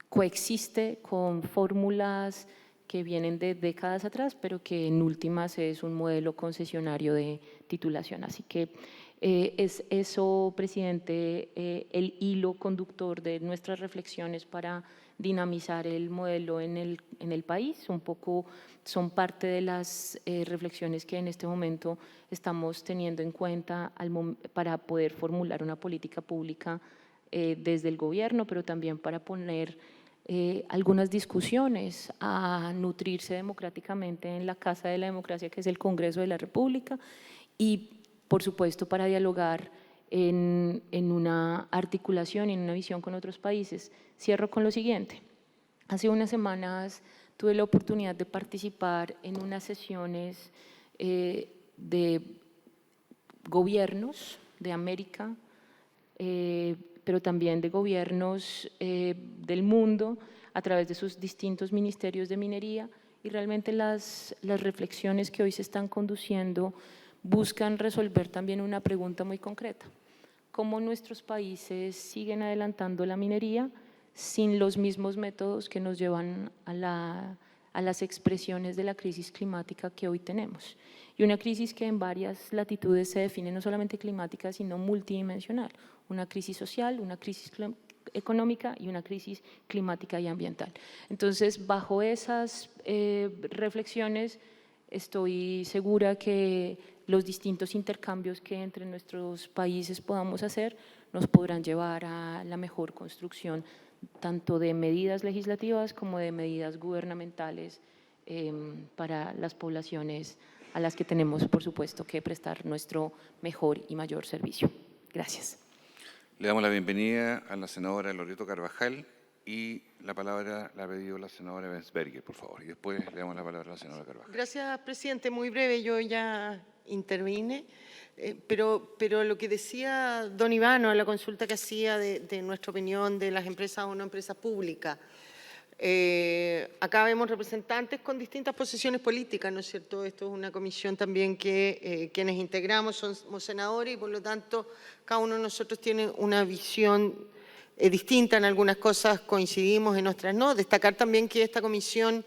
coexiste con fórmulas que vienen de décadas atrás, pero que en últimas es un modelo concesionario de titulación. Así que es eso, presidente, el hilo conductor de nuestras reflexiones para dinamizar el modelo en el país. Un poco son parte de las reflexiones que en este momento estamos teniendo en cuenta para poder formular una política pública desde el gobierno, pero también para poner algunas discusiones a nutrirse democráticamente en la Casa de la Democracia, que es el Congreso de la República, y por supuesto para dialogar en una articulación y en una visión con otros países. Cierro con lo siguiente. Hace unas semanas tuve la oportunidad de participar en unas sesiones de gobiernos de América, pero también de gobiernos del mundo a través de sus distintos ministerios de minería, y realmente las reflexiones que hoy se están conduciendo buscan resolver también una pregunta muy concreta: ¿cómo nuestros países siguen adelantando la minería sin los mismos métodos que nos llevan a las expresiones de la crisis climática que hoy tenemos? Y una crisis que en varias latitudes se define no solamente climática, sino multidimensional: una crisis social, una crisis económica y una crisis climática y ambiental. Entonces, bajo esas reflexiones, estoy segura que los distintos intercambios que entre nuestros países podamos hacer nos podrán llevar a la mejor construcción tanto de medidas legislativas como de medidas gubernamentales para las poblaciones a las que tenemos, por supuesto, que prestar nuestro mejor y mayor servicio. Gracias. Le damos la bienvenida a la senadora Loreto Carvajal y la palabra la ha pedido la senadora Bensberger, por favor. Y después le damos la palabra a la senadora Carvajal. Gracias, presidente. Muy breve, yo ya intervine, pero lo que decía don Ivano a la consulta que hacía de nuestra opinión de las empresas o no empresas públicas. Acá vemos representantes con distintas posiciones políticas, ¿no es cierto? Esto es una comisión también que quienes integramos somos senadores y por lo tanto cada uno de nosotros tiene una visión distinta. En algunas cosas coincidimos, en otras no. Destacar también que esta comisión,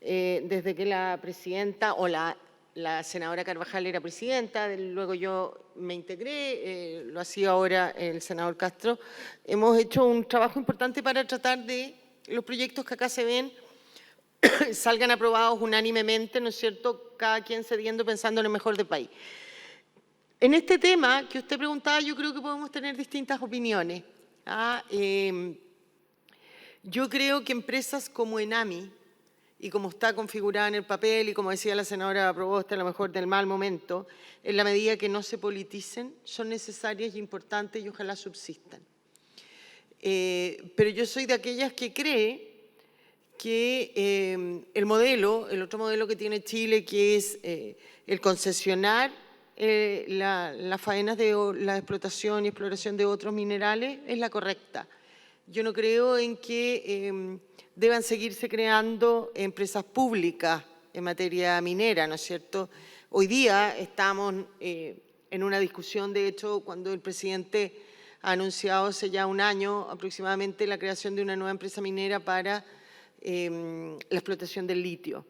desde que la presidenta o la senadora Carvajal era presidenta, luego yo me integré, lo hacía ahora el senador Castro, hemos hecho un trabajo importante para tratar de los proyectos que acá se ven salgan aprobados unánimemente, ¿no es cierto?, cada quien cediendo pensando en lo mejor del país. En este tema que usted preguntaba, yo creo que podemos tener distintas opiniones. Yo creo que empresas como Enami, y como está configurada en el papel, y como decía la senadora Proboste, a lo mejor del mal momento, en la medida que no se politicen, son necesarias y importantes y ojalá subsistan. Pero yo soy de aquellas que cree que el otro modelo que tiene Chile, que es el concesionar las faenas de la explotación y exploración de otros minerales, es la correcta. Yo no creo en que deban seguirse creando empresas públicas en materia minera, ¿no es cierto? Hoy día estamos en una discusión, de hecho, cuando el presidente ha anunciado hace ya un año aproximadamente la creación de una nueva empresa minera para la explotación del litio.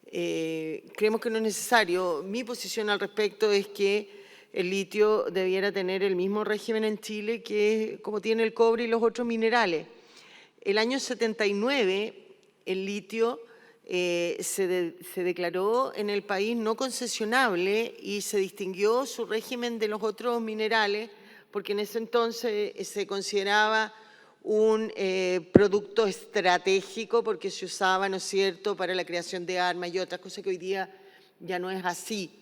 Creemos que no es necesario. Mi posición al respecto es que el litio debiera tener el mismo régimen en Chile que como tiene el cobre y los otros minerales. El año 79 el litio se declaró en el país no concesionable y se distinguió su régimen de los otros minerales porque en ese entonces se consideraba un producto estratégico porque se usaba, ¿no es cierto?, para la creación de armas y otras cosas que hoy día ya no es así.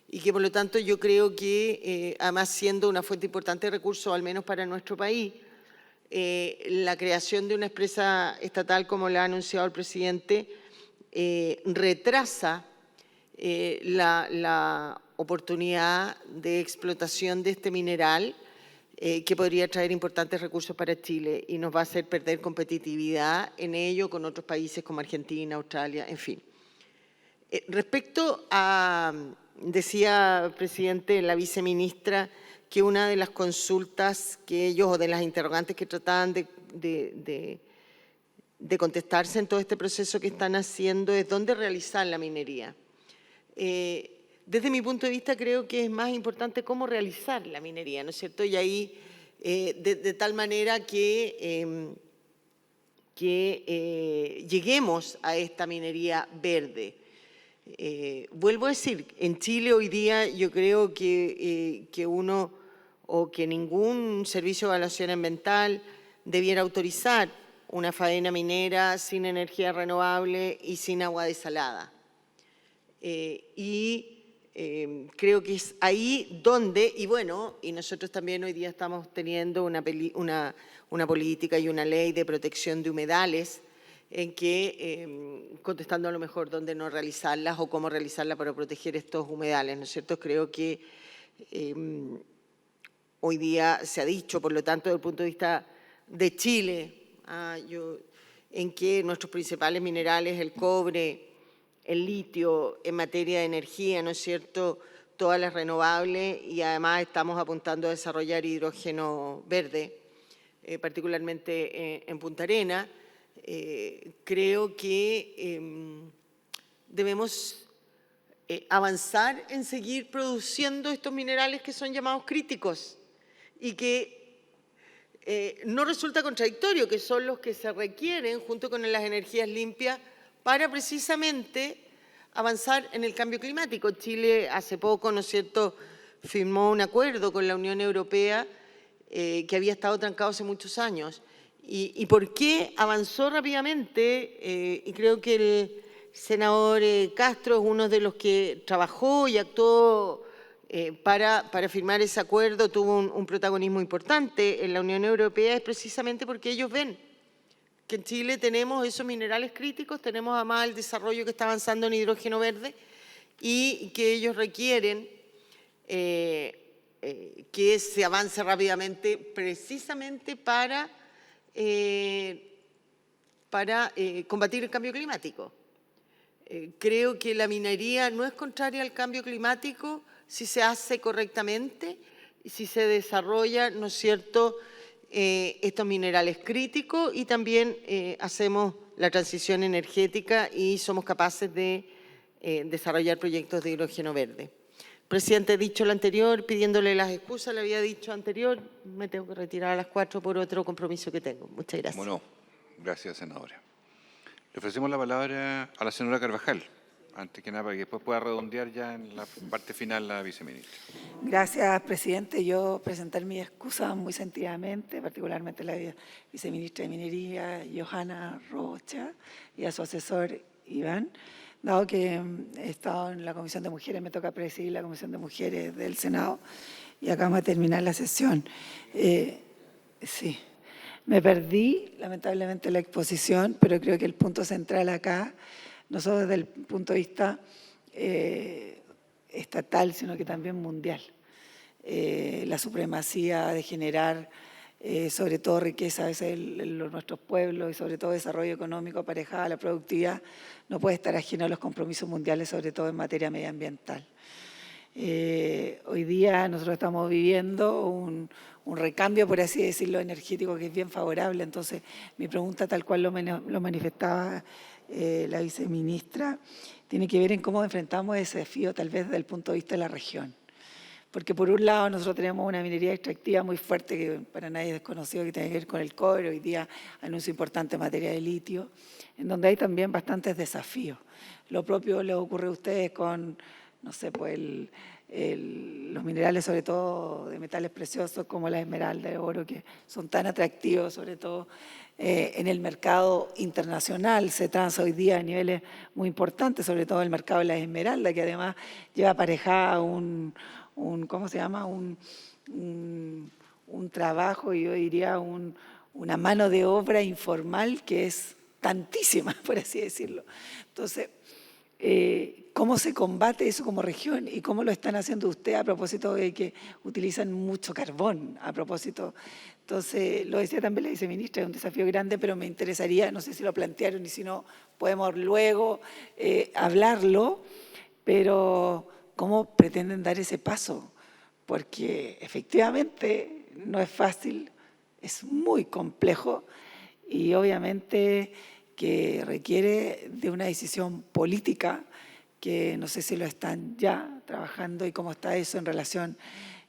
Y que por lo tanto yo creo que, además siendo una fuente importante de recursos, al menos para nuestro país, la creación de una empresa estatal como la ha anunciado el presidente retrasa la oportunidad de explotación de este mineral que podría traer importantes recursos para Chile y nos va a hacer perder competitividad en ello con otros países como Argentina, Australia, en fin. Respecto a, decía, presidente, la viceministra, que una de las consultas que ellos, o de las interrogantes que trataban de contestarse en todo este proceso que están haciendo es dónde realizar la minería. Desde mi punto de vista creo que es más importante cómo realizar la minería, ¿no es cierto? Y ahí de tal manera que lleguemos a esta minería verde. Vuelvo a decir, en Chile hoy día yo creo que uno o que ningún servicio de evaluación ambiental debiera autorizar una faena minera sin energía renovable y sin agua desalada. Creo que es ahí donde, y bueno, y nosotros también hoy día estamos teniendo una política y una ley de protección de humedales en que, contestando a lo mejor dónde no realizarlas o cómo realizarlas para proteger estos humedales, ¿no es cierto? Creo que hoy día se ha dicho, por lo tanto, desde el punto de vista de Chile, en que nuestros principales minerales, el cobre, el litio, en materia de energía, ¿no es cierto?, todas las renovables, y además estamos apuntando a desarrollar hidrógeno verde, particularmente en Punta Arenas. Creo que debemos avanzar en seguir produciendo estos minerales que son llamados críticos y que no resulta contradictorio, que son los que se requieren junto con las energías limpias para precisamente avanzar en el cambio climático. Chile hace poco, ¿no es cierto?, firmó un acuerdo con la Unión Europea que había estado trancado hace muchos años. ¿Y por qué avanzó rápidamente? Y creo que el senador Castro es uno de los que trabajó y actuó para firmar ese acuerdo, tuvo un protagonismo importante en la Unión Europea, es precisamente porque ellos ven que en Chile tenemos esos minerales críticos, tenemos además el desarrollo que está avanzando en hidrógeno verde y que ellos requieren que se avance rápidamente precisamente para combatir el cambio climático. Creo que la minería no es contraria al cambio climático si se hace correctamente y si se desarrolla, ¿no es cierto?, estos minerales críticos y también hacemos la transición energética y somos capaces de desarrollar proyectos de hidrógeno verde. Presidente, he dicho lo anterior, pidiéndole las excusas, le había dicho anterior, me tengo que retirar a las 4 por otro compromiso que tengo. Muchas gracias. Bueno, gracias, senadora. Le ofrecemos la palabra a la señora Carvajal, antes que nada, para que después pueda redondear ya en la parte final la viceministra. Gracias, presidente. Yo presentar mis excusas muy sentidamente, particularmente a la viceministra de Minería, Johanna Rocha, y a su asesor, Iván. Dado que he estado en la Comisión de Mujeres, me toca presidir la Comisión de Mujeres del Senado y acabamos de terminar la sesión. Sí, me perdí lamentablemente la exposición, pero creo que el punto central acá, no solo desde el punto de vista estatal, sino que también mundial. La supremacía de generar sobre todo riqueza a veces en nuestros pueblos y sobre todo desarrollo económico aparejado a la productividad, no puede estar ajeno a los compromisos mundiales, sobre todo en materia medioambiental. Hoy día nosotros estamos viviendo un recambio, por así decirlo, energético que es bien favorable. Entonces, mi pregunta, tal cual lo manifestaba la viceministra, tiene que ver en cómo enfrentamos ese desafío tal vez desde el punto de vista de la región. Porque por un lado nosotros tenemos una minería extractiva muy fuerte que para nadie es desconocido, que tiene que ver con el cobre, hoy día anuncio importante en materia de litio, en donde hay también bastantes desafíos. Lo propio les ocurre a ustedes con, no sé, pues los minerales sobre todo de metales preciosos como la esmeralda, el oro, que son tan atractivos, sobre todo en el mercado internacional. Se transa hoy día a niveles muy importantes, sobre todo el mercado de la esmeralda, que además lleva aparejada ¿cómo se llama? Un trabajo, yo diría, una mano de obra informal que es tantísima, por así decirlo. Entonces, ¿Cómo se combate eso como región y cómo lo están haciendo ustedes a propósito de que utilizan mucho carbón? A propósito, entonces, lo decía también la viceministra, es un desafío grande, pero me interesaría, no sé si lo plantearon y si no, podemos luego hablarlo, pero ¿cómo pretenden dar ese paso? Porque efectivamente no es fácil, es muy complejo y obviamente que requiere de una decisión política que no sé si lo están ya trabajando y cómo está eso en relación,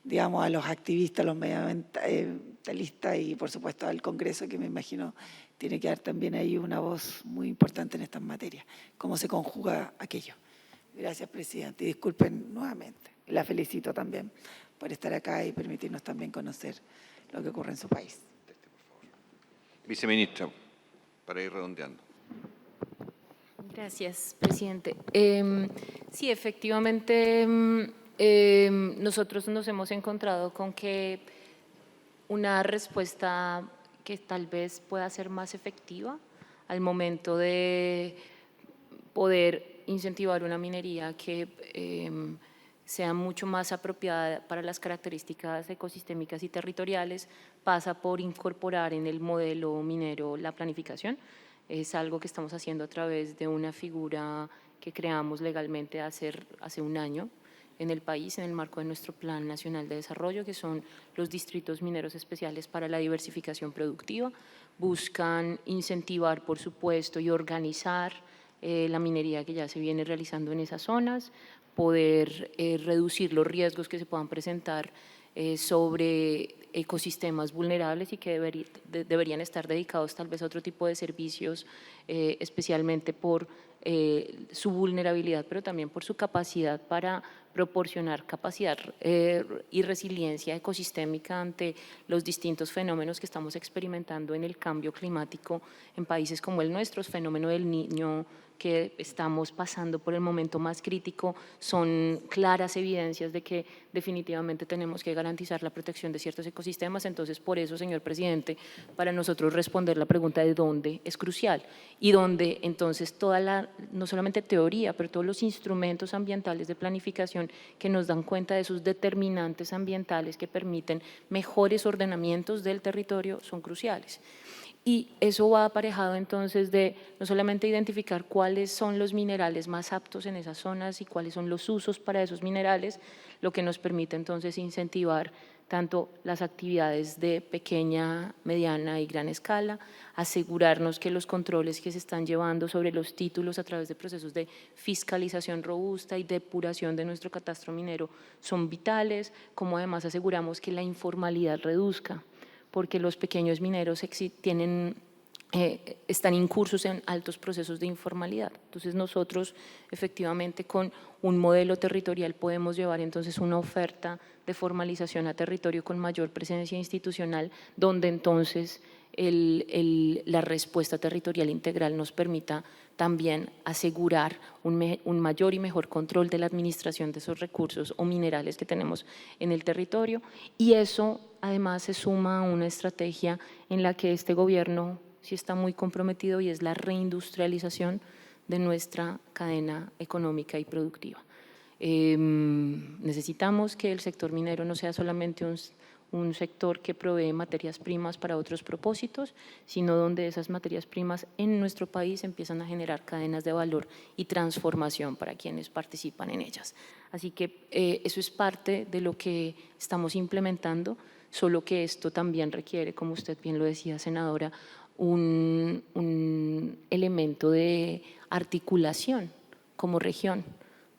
digamos, a los activistas, los medioambientalistas y, por supuesto, al Congreso, que me imagino tiene que dar también ahí una voz muy importante en estas materias. ¿Cómo se conjuga aquello? Gracias, presidente. Y disculpen nuevamente. La felicito también por estar acá y permitirnos también conocer lo que ocurre en su país. Viceministra, para ir redondeando. Gracias, presidente. Sí, efectivamente, nosotros nos hemos encontrado con que una respuesta que tal vez pueda ser más efectiva al momento de poder incentivar una minería que sea mucho más apropiada para las características ecosistémicas y territoriales, pasa por incorporar en el modelo minero la planificación. Es algo que estamos haciendo a través de una figura que creamos legalmente hace un año en el país, en el marco de nuestro Plan Nacional de Desarrollo, que son los distritos mineros especiales para la diversificación productiva. Buscan incentivar, por supuesto, y organizar la minería que ya se viene realizando en esas zonas, poder reducir los riesgos que se puedan presentar sobre ecosistemas vulnerables y que deberían estar dedicados tal vez a otro tipo de servicios, especialmente por su vulnerabilidad, pero también por su capacidad para proporcionar capacidad y resiliencia ecosistémica ante los distintos fenómenos que estamos experimentando en el cambio climático en países como el nuestro. El fenómeno del Niño que estamos pasando por el momento más crítico son claras evidencias de que definitivamente tenemos que garantizar la protección de ciertos ecosistemas. Entonces, por eso, señor presidente, para nosotros responder la pregunta de dónde es crucial y dónde entonces toda la, no solamente teoría, pero todos los instrumentos ambientales de planificación que nos dan cuenta de esos determinantes ambientales que permiten mejores ordenamientos del territorio son cruciales. Y eso va aparejado entonces de no solamente identificar cuáles son los minerales más aptos en esas zonas y cuáles son los usos para esos minerales, lo que nos permite entonces incentivar tanto las actividades de pequeña, mediana y gran escala, asegurarnos que los controles que se están llevando sobre los títulos a través de procesos de fiscalización robusta y depuración de nuestro catastro minero son vitales, como además aseguramos que la informalidad reduzca, porque los pequeños mineros están incursos en altos procesos de informalidad. Entonces nosotros efectivamente con un modelo territorial podemos llevar entonces una oferta de formalización a territorio con mayor presencia institucional, donde entonces la respuesta territorial integral nos permita también asegurar un mayor y mejor control de la administración de esos recursos o minerales que tenemos en el territorio. Y eso además se suma a una estrategia en la que este gobierno sí está muy comprometido y es la reindustrialización de nuestra cadena económica y productiva. Necesitamos que el sector minero no sea solamente un sector que provee materias primas para otros propósitos, sino donde esas materias primas en nuestro país empiezan a generar cadenas de valor y transformación para quienes participan en ellas. Así que eso es parte de lo que estamos implementando, solo que esto también requiere, como usted bien lo decía, senadora, un elemento de articulación como región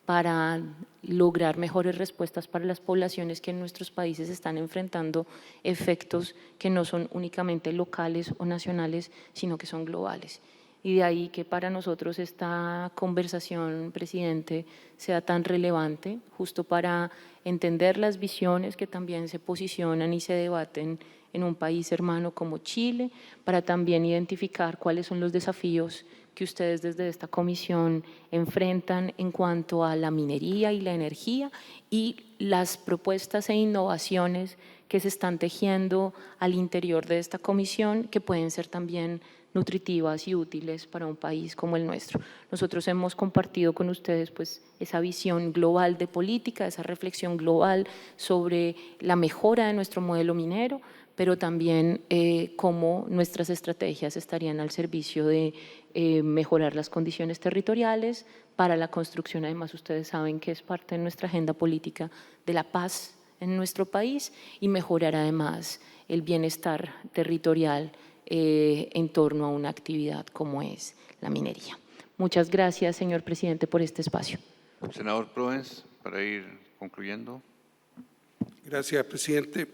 para lograr mejores respuestas para las poblaciones que en nuestros países están enfrentando efectos que no son únicamente locales o nacionales, sino que son globales. Y de ahí que para nosotros esta conversación, presidente, sea tan relevante, justo para entender las visiones que también se posicionan y se debaten en un país hermano como Chile, para también identificar cuáles son los desafíos que ustedes desde esta comisión enfrentan en cuanto a la minería y la energía y las propuestas e innovaciones que se están tejiendo al interior de esta comisión que pueden ser también nutritivas y útiles para un país como el nuestro. Nosotros hemos compartido con ustedes pues, esa visión global de política, esa reflexión global sobre la mejora de nuestro modelo minero, pero también cómo nuestras estrategias estarían al servicio de mejorar las condiciones territoriales para la construcción. Además, ustedes saben que es parte de nuestra agenda política de la paz en nuestro país y mejorar además el bienestar territorial en torno a una actividad como es la minería. Muchas gracias, señor presidente, por este espacio. Senador Proens, para ir concluyendo. Gracias, presidente.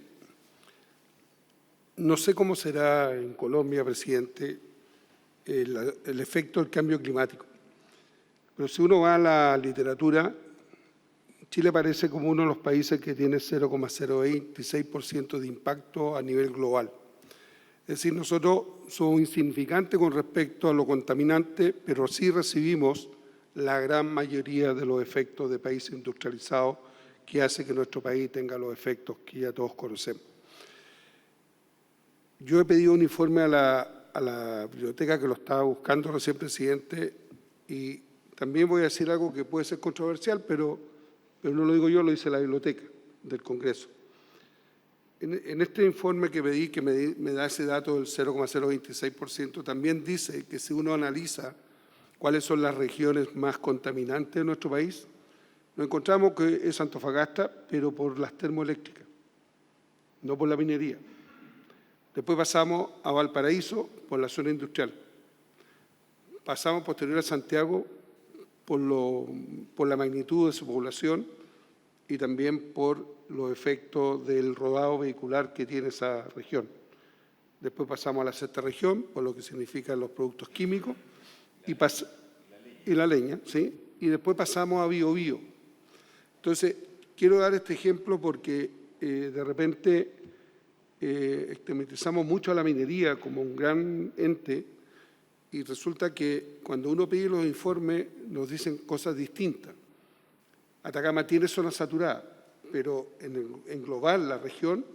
No sé cómo será en Colombia, presidente, el efecto del cambio climático. Pero si uno va a la literatura, Chile aparece como uno de los países que tiene 0,026% de impacto a nivel global. Es decir, nosotros somos insignificantes con respecto a lo contaminante, pero sí recibimos la gran mayoría de los efectos de países industrializados que hace que nuestro país tenga los efectos que ya todos conocemos. Yo he pedido un informe a la biblioteca, que lo estaba buscando recién, presidente, y también voy a decir algo que puede ser controversial, pero no lo digo yo, lo dice la biblioteca del Congreso. En este informe que pedí, que me da ese dato del 0,026%, también dice que si uno analiza cuáles son las regiones más contaminantes de nuestro país, nos encontramos que es Antofagasta, pero por las termoeléctricas, no por la minería. Después pasamos a Valparaíso por la zona industrial. Pasamos posterior a Santiago por la magnitud de su población y también por los efectos del rodado vehicular que tiene esa región. Después pasamos a la sexta región, por lo que significan los productos químicos, y la leña, ¿sí? Y después pasamos a Biobío. Entonces, quiero dar este ejemplo porque de repente estigmatizamos mucho a la minería como un gran ente y resulta que cuando uno pide los informes nos dicen cosas distintas. Atacama tiene zona saturada, pero en global la región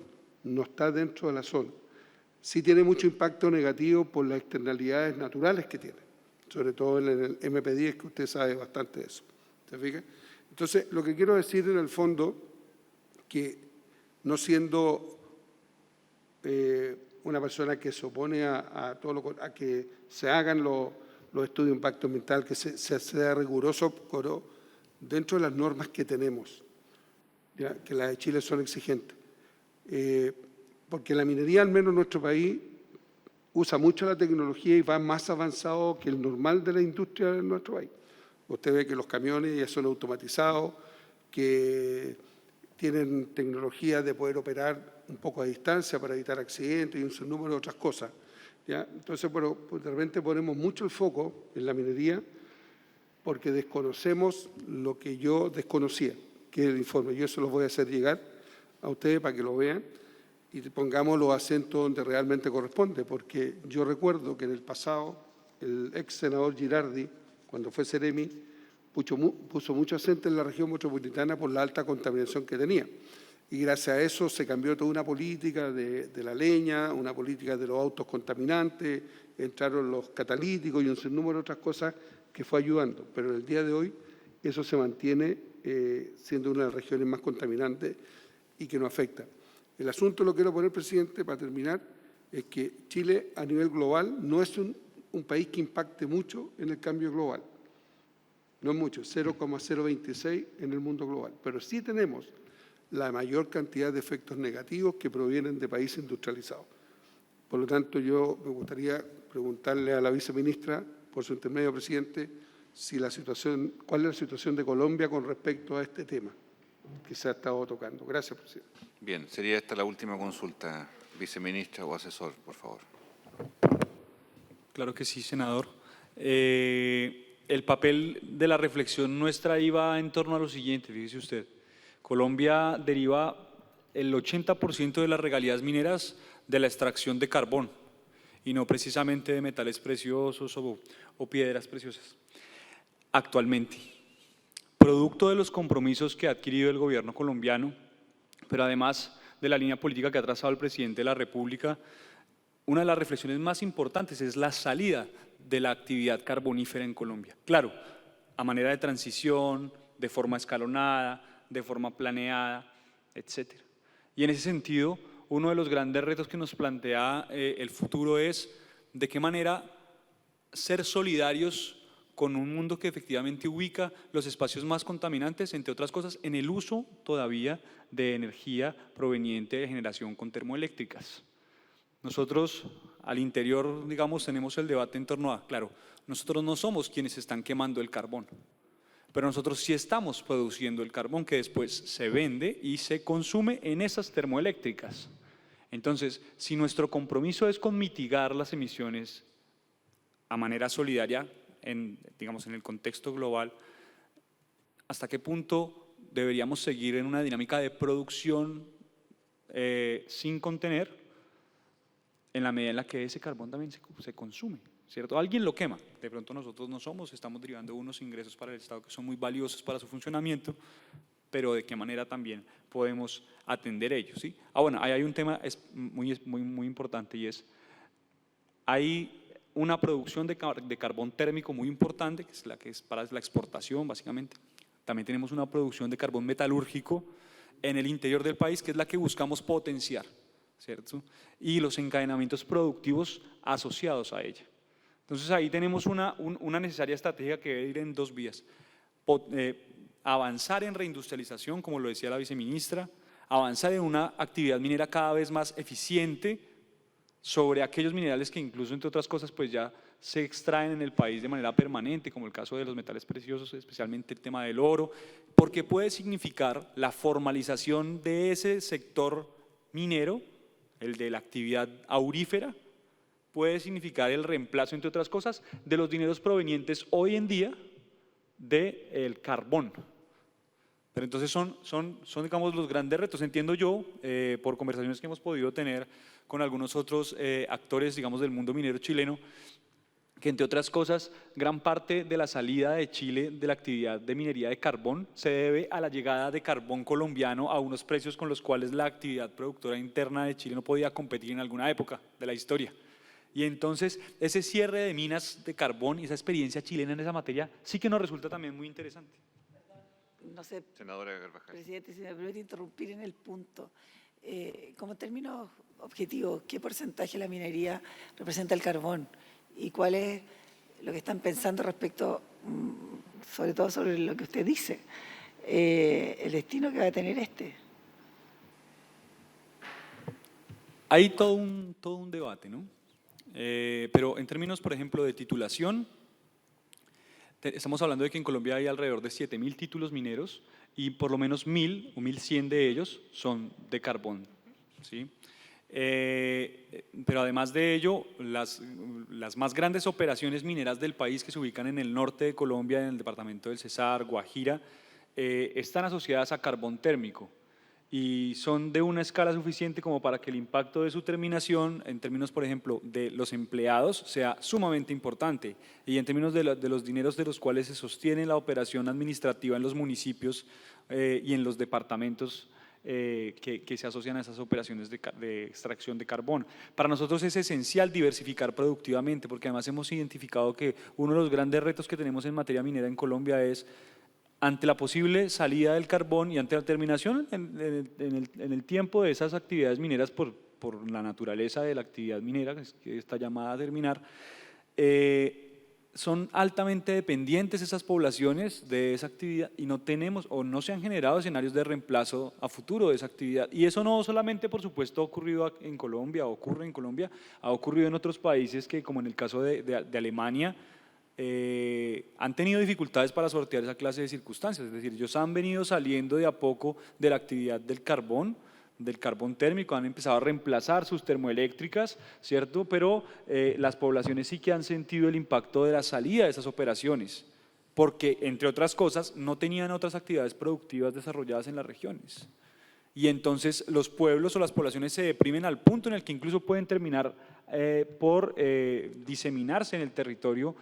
no está dentro de la zona. Sí tiene mucho impacto negativo por las externalidades naturales que tiene, sobre todo en el MP10, que usted sabe bastante de eso. ¿Se fija? Entonces, lo que quiero decir en el fondo, que no siendo una persona que se opone a que se hagan los estudios de impacto ambiental, que sea riguroso, pero dentro de las normas que tenemos, ¿ya? Que las de Chile son exigentes. Porque la minería, al menos en nuestro país, usa mucho la tecnología y va más avanzado que el normal de la industria de nuestro país. Usted ve que los camiones ya son automatizados, que tienen tecnología de poder operar un poco a distancia para evitar accidentes y un sinnúmero de otras cosas, ¿ya? Entonces, bueno, pues de repente ponemos mucho el foco en la minería porque desconocemos lo que yo desconocía, que es el informe. Yo se los voy a hacer llegar a ustedes para que lo vean y pongamos los acentos donde realmente corresponde, porque yo recuerdo que en el pasado el ex senador Girardi, cuando fue Ceremi, puso mucho acento en la región metropolitana por la alta contaminación que tenía. Y gracias a eso se cambió toda una política de la leña, una política de los autos contaminantes, entraron los catalíticos y un sinnúmero de otras cosas que fue ayudando. Pero en el día de hoy eso se mantiene siendo una de las regiones más contaminantes y que nos afecta. El asunto, lo quiero poner, presidente, para terminar, es que Chile a nivel global no es un país que impacte mucho en el cambio global. No es mucho, 0,026 en el mundo global. Pero sí tenemos la mayor cantidad de efectos negativos que provienen de países industrializados. Por lo tanto, yo me gustaría preguntarle a la viceministra, por su intermedio, presidente, cuál es la situación de Colombia con respecto a este tema que se ha estado tocando. Gracias, presidente. Bien, sería esta la última consulta, viceministra o asesor, por favor. Claro que sí, senador. El papel de la reflexión nuestra iba en torno a lo siguiente, fíjese usted. Colombia deriva el 80% de las regalías mineras de la extracción de carbón y no precisamente de metales preciosos o piedras preciosas. Actualmente, producto de los compromisos que ha adquirido el gobierno colombiano, pero además de la línea política que ha trazado el presidente de la República, una de las reflexiones más importantes es la salida de la actividad carbonífera en Colombia. Claro, a manera de transición, de forma escalonada, de forma planeada, etc. Y en ese sentido, uno de los grandes retos que nos plantea el futuro es de qué manera ser solidarios con un mundo que efectivamente ubica los espacios más contaminantes, entre otras cosas, en el uso todavía de energía proveniente de generación con termoeléctricas. Nosotros al interior, digamos, tenemos el debate en torno a, claro, nosotros no somos quienes están quemando el carbón, pero nosotros sí estamos produciendo el carbón que después se vende y se consume en esas termoeléctricas. Entonces, si nuestro compromiso es con mitigar las emisiones a manera solidaria, digamos, en el contexto global, ¿hasta qué punto deberíamos seguir en una dinámica de producción sin contener, en la medida en la que ese carbón también se consume, ¿cierto? Alguien lo quema, de pronto nosotros no somos, estamos derivando unos ingresos para el Estado que son muy valiosos para su funcionamiento, pero de qué manera también podemos atender ellos, ¿sí? Bueno, ahí hay un tema muy importante y es, hay una producción de carbón térmico muy importante, que es para la exportación básicamente. También tenemos una producción de carbón metalúrgico en el interior del país, que es la que buscamos potenciar, ¿cierto? Y los encadenamientos productivos asociados a ella. Entonces ahí tenemos una necesaria estrategia que debe ir en dos vías. Avanzar en reindustrialización, como lo decía la viceministra, avanzar en una actividad minera cada vez más eficiente sobre aquellos minerales que incluso, entre otras cosas, pues ya se extraen en el país de manera permanente, como el caso de los metales preciosos, especialmente el tema del oro, porque puede significar la formalización de ese sector minero, el de la actividad aurífera, puede significar el reemplazo, entre otras cosas, de los dineros provenientes hoy en día del carbón. Pero entonces son, digamos, los grandes retos. Entiendo yo, por conversaciones que hemos podido tener con algunos otros actores, digamos, del mundo minero chileno, que entre otras cosas, gran parte de la salida de Chile de la actividad de minería de carbón se debe a la llegada de carbón colombiano a unos precios con los cuales la actividad productora interna de Chile no podía competir en alguna época de la historia. Y entonces ese cierre de minas de carbón y esa experiencia chilena en esa materia sí que nos resulta también muy interesante. No sé, Senadora Carvajal. presidente, si me permite interrumpir en el punto. Como término objetivo, ¿qué porcentaje de la minería representa el carbón? ¿Y cuál es lo que están pensando respecto, sobre todo sobre lo que usted dice, el destino que va a tener este? Hay todo un debate, ¿no? Pero en términos, por ejemplo, de titulación, estamos hablando de que en Colombia hay alrededor de 7.000 títulos mineros y por lo menos 1.000 o 1.100 de ellos son de carbón, ¿sí? Pero además de ello, las más grandes operaciones mineras del país que se ubican en el norte de Colombia, en el departamento del Cesar, Guajira, están asociadas a carbón térmico y son de una escala suficiente como para que el impacto de su terminación, en términos, por ejemplo, de los empleados, sea sumamente importante y en términos de los dineros de los cuales se sostiene la operación administrativa en los municipios y en los departamentos que se asocian a esas operaciones de extracción de carbón. Para nosotros es esencial diversificar productivamente, porque además hemos identificado que uno de los grandes retos que tenemos en materia minera en Colombia es, ante la posible salida del carbón y ante la terminación en el tiempo de esas actividades mineras por la naturaleza de la actividad minera, que está llamada a terminar, son altamente dependientes esas poblaciones de esa actividad y no tenemos o no se han generado escenarios de reemplazo a futuro de esa actividad. Y eso no solamente, por supuesto, ha ocurrido en Colombia, ocurre en Colombia, ha ocurrido en otros países que, como en el caso de Alemania, han tenido dificultades para sortear esa clase de circunstancias. Es decir, ellos han venido saliendo de a poco de la actividad del carbón térmico, han empezado a reemplazar sus termoeléctricas, ¿cierto? Pero las poblaciones sí que han sentido el impacto de la salida de esas operaciones, porque, entre otras cosas, no tenían otras actividades productivas desarrolladas en las regiones. Y entonces los pueblos o las poblaciones se deprimen al punto en el que incluso pueden terminar por diseminarse en el territorio,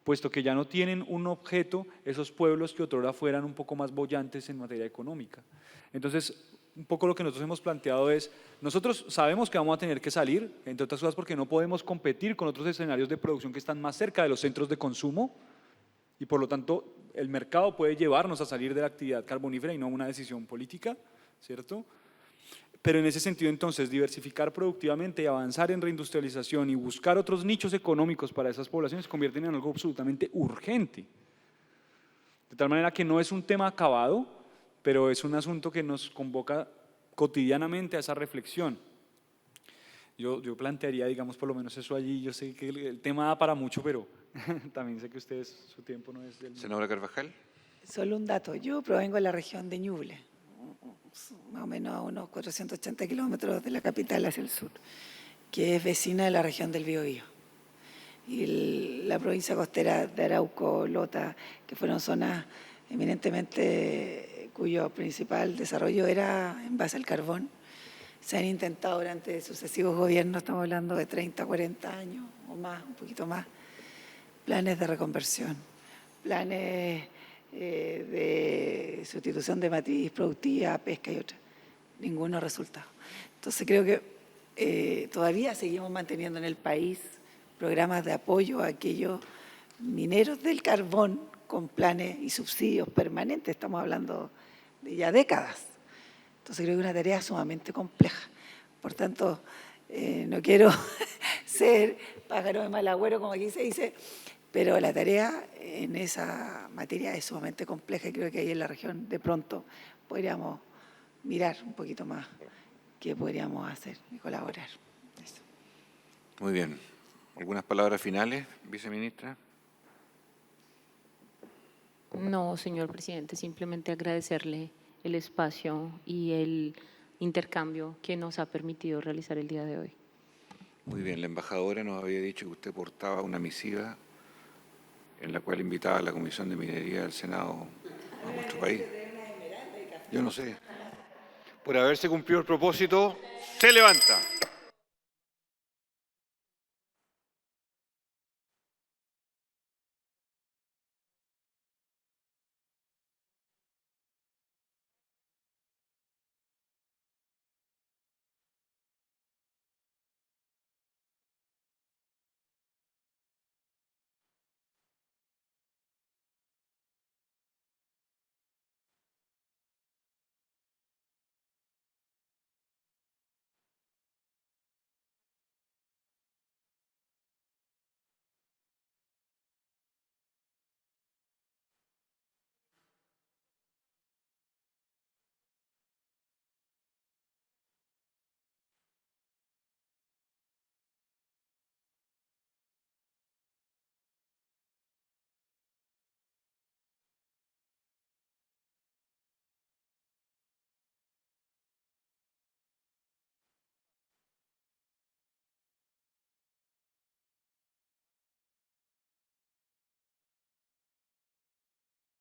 puesto que ya no tienen un objeto esos pueblos que otrora fueran un poco más bollantes en materia económica. Entonces, un poco lo que nosotros hemos planteado es, nosotros sabemos que vamos a tener que salir, entre otras cosas porque no podemos competir con otros escenarios de producción que están más cerca de los centros de consumo y por lo tanto el mercado puede llevarnos a salir de la actividad carbonífera y no una decisión política, ¿cierto? Pero en ese sentido, entonces, diversificar productivamente y avanzar en reindustrialización y buscar otros nichos económicos para esas poblaciones se convierten en algo absolutamente urgente. De tal manera que no es un tema acabado, pero es un asunto que nos convoca cotidianamente a esa reflexión. Yo plantearía, digamos, por lo menos eso allí. Yo sé que el tema da para mucho, pero también sé que ustedes, su tiempo no es del... Senadora Carvajal. Solo un dato, yo provengo de la región de Ñuble, más o menos a unos 480 kilómetros de la capital hacia el sur, que es vecina de la región del Biobío. Y la provincia costera de Arauco, Lota, que fueron zonas eminentemente cuyo principal desarrollo era en base al carbón, se han intentado durante sucesivos gobiernos, estamos hablando de 30, 40 años o más, un poquito más, planes de reconversión, planes de sustitución de matriz productiva, pesca y otras. Ninguno resultado. Entonces creo que todavía seguimos manteniendo en el país programas de apoyo a aquellos mineros del carbón con planes y subsidios permanentes. Estamos hablando de ya décadas. Entonces creo que es una tarea sumamente compleja. Por tanto, no quiero ser pájaro de mal agüero, como aquí se dice, pero la tarea en esa materia es sumamente compleja y creo que ahí en la región de pronto podríamos mirar un poquito más qué podríamos hacer y colaborar. Eso. Muy bien. ¿Algunas palabras finales, viceministra? No, señor presidente, simplemente agradecerle el espacio y el intercambio que nos ha permitido realizar el día de hoy. Muy bien, la embajadora nos había dicho que usted portaba una misiva en la cual invitaba a la Comisión de Minería del Senado a nuestro país. Yo no sé. Por haberse cumplido el propósito, se levanta.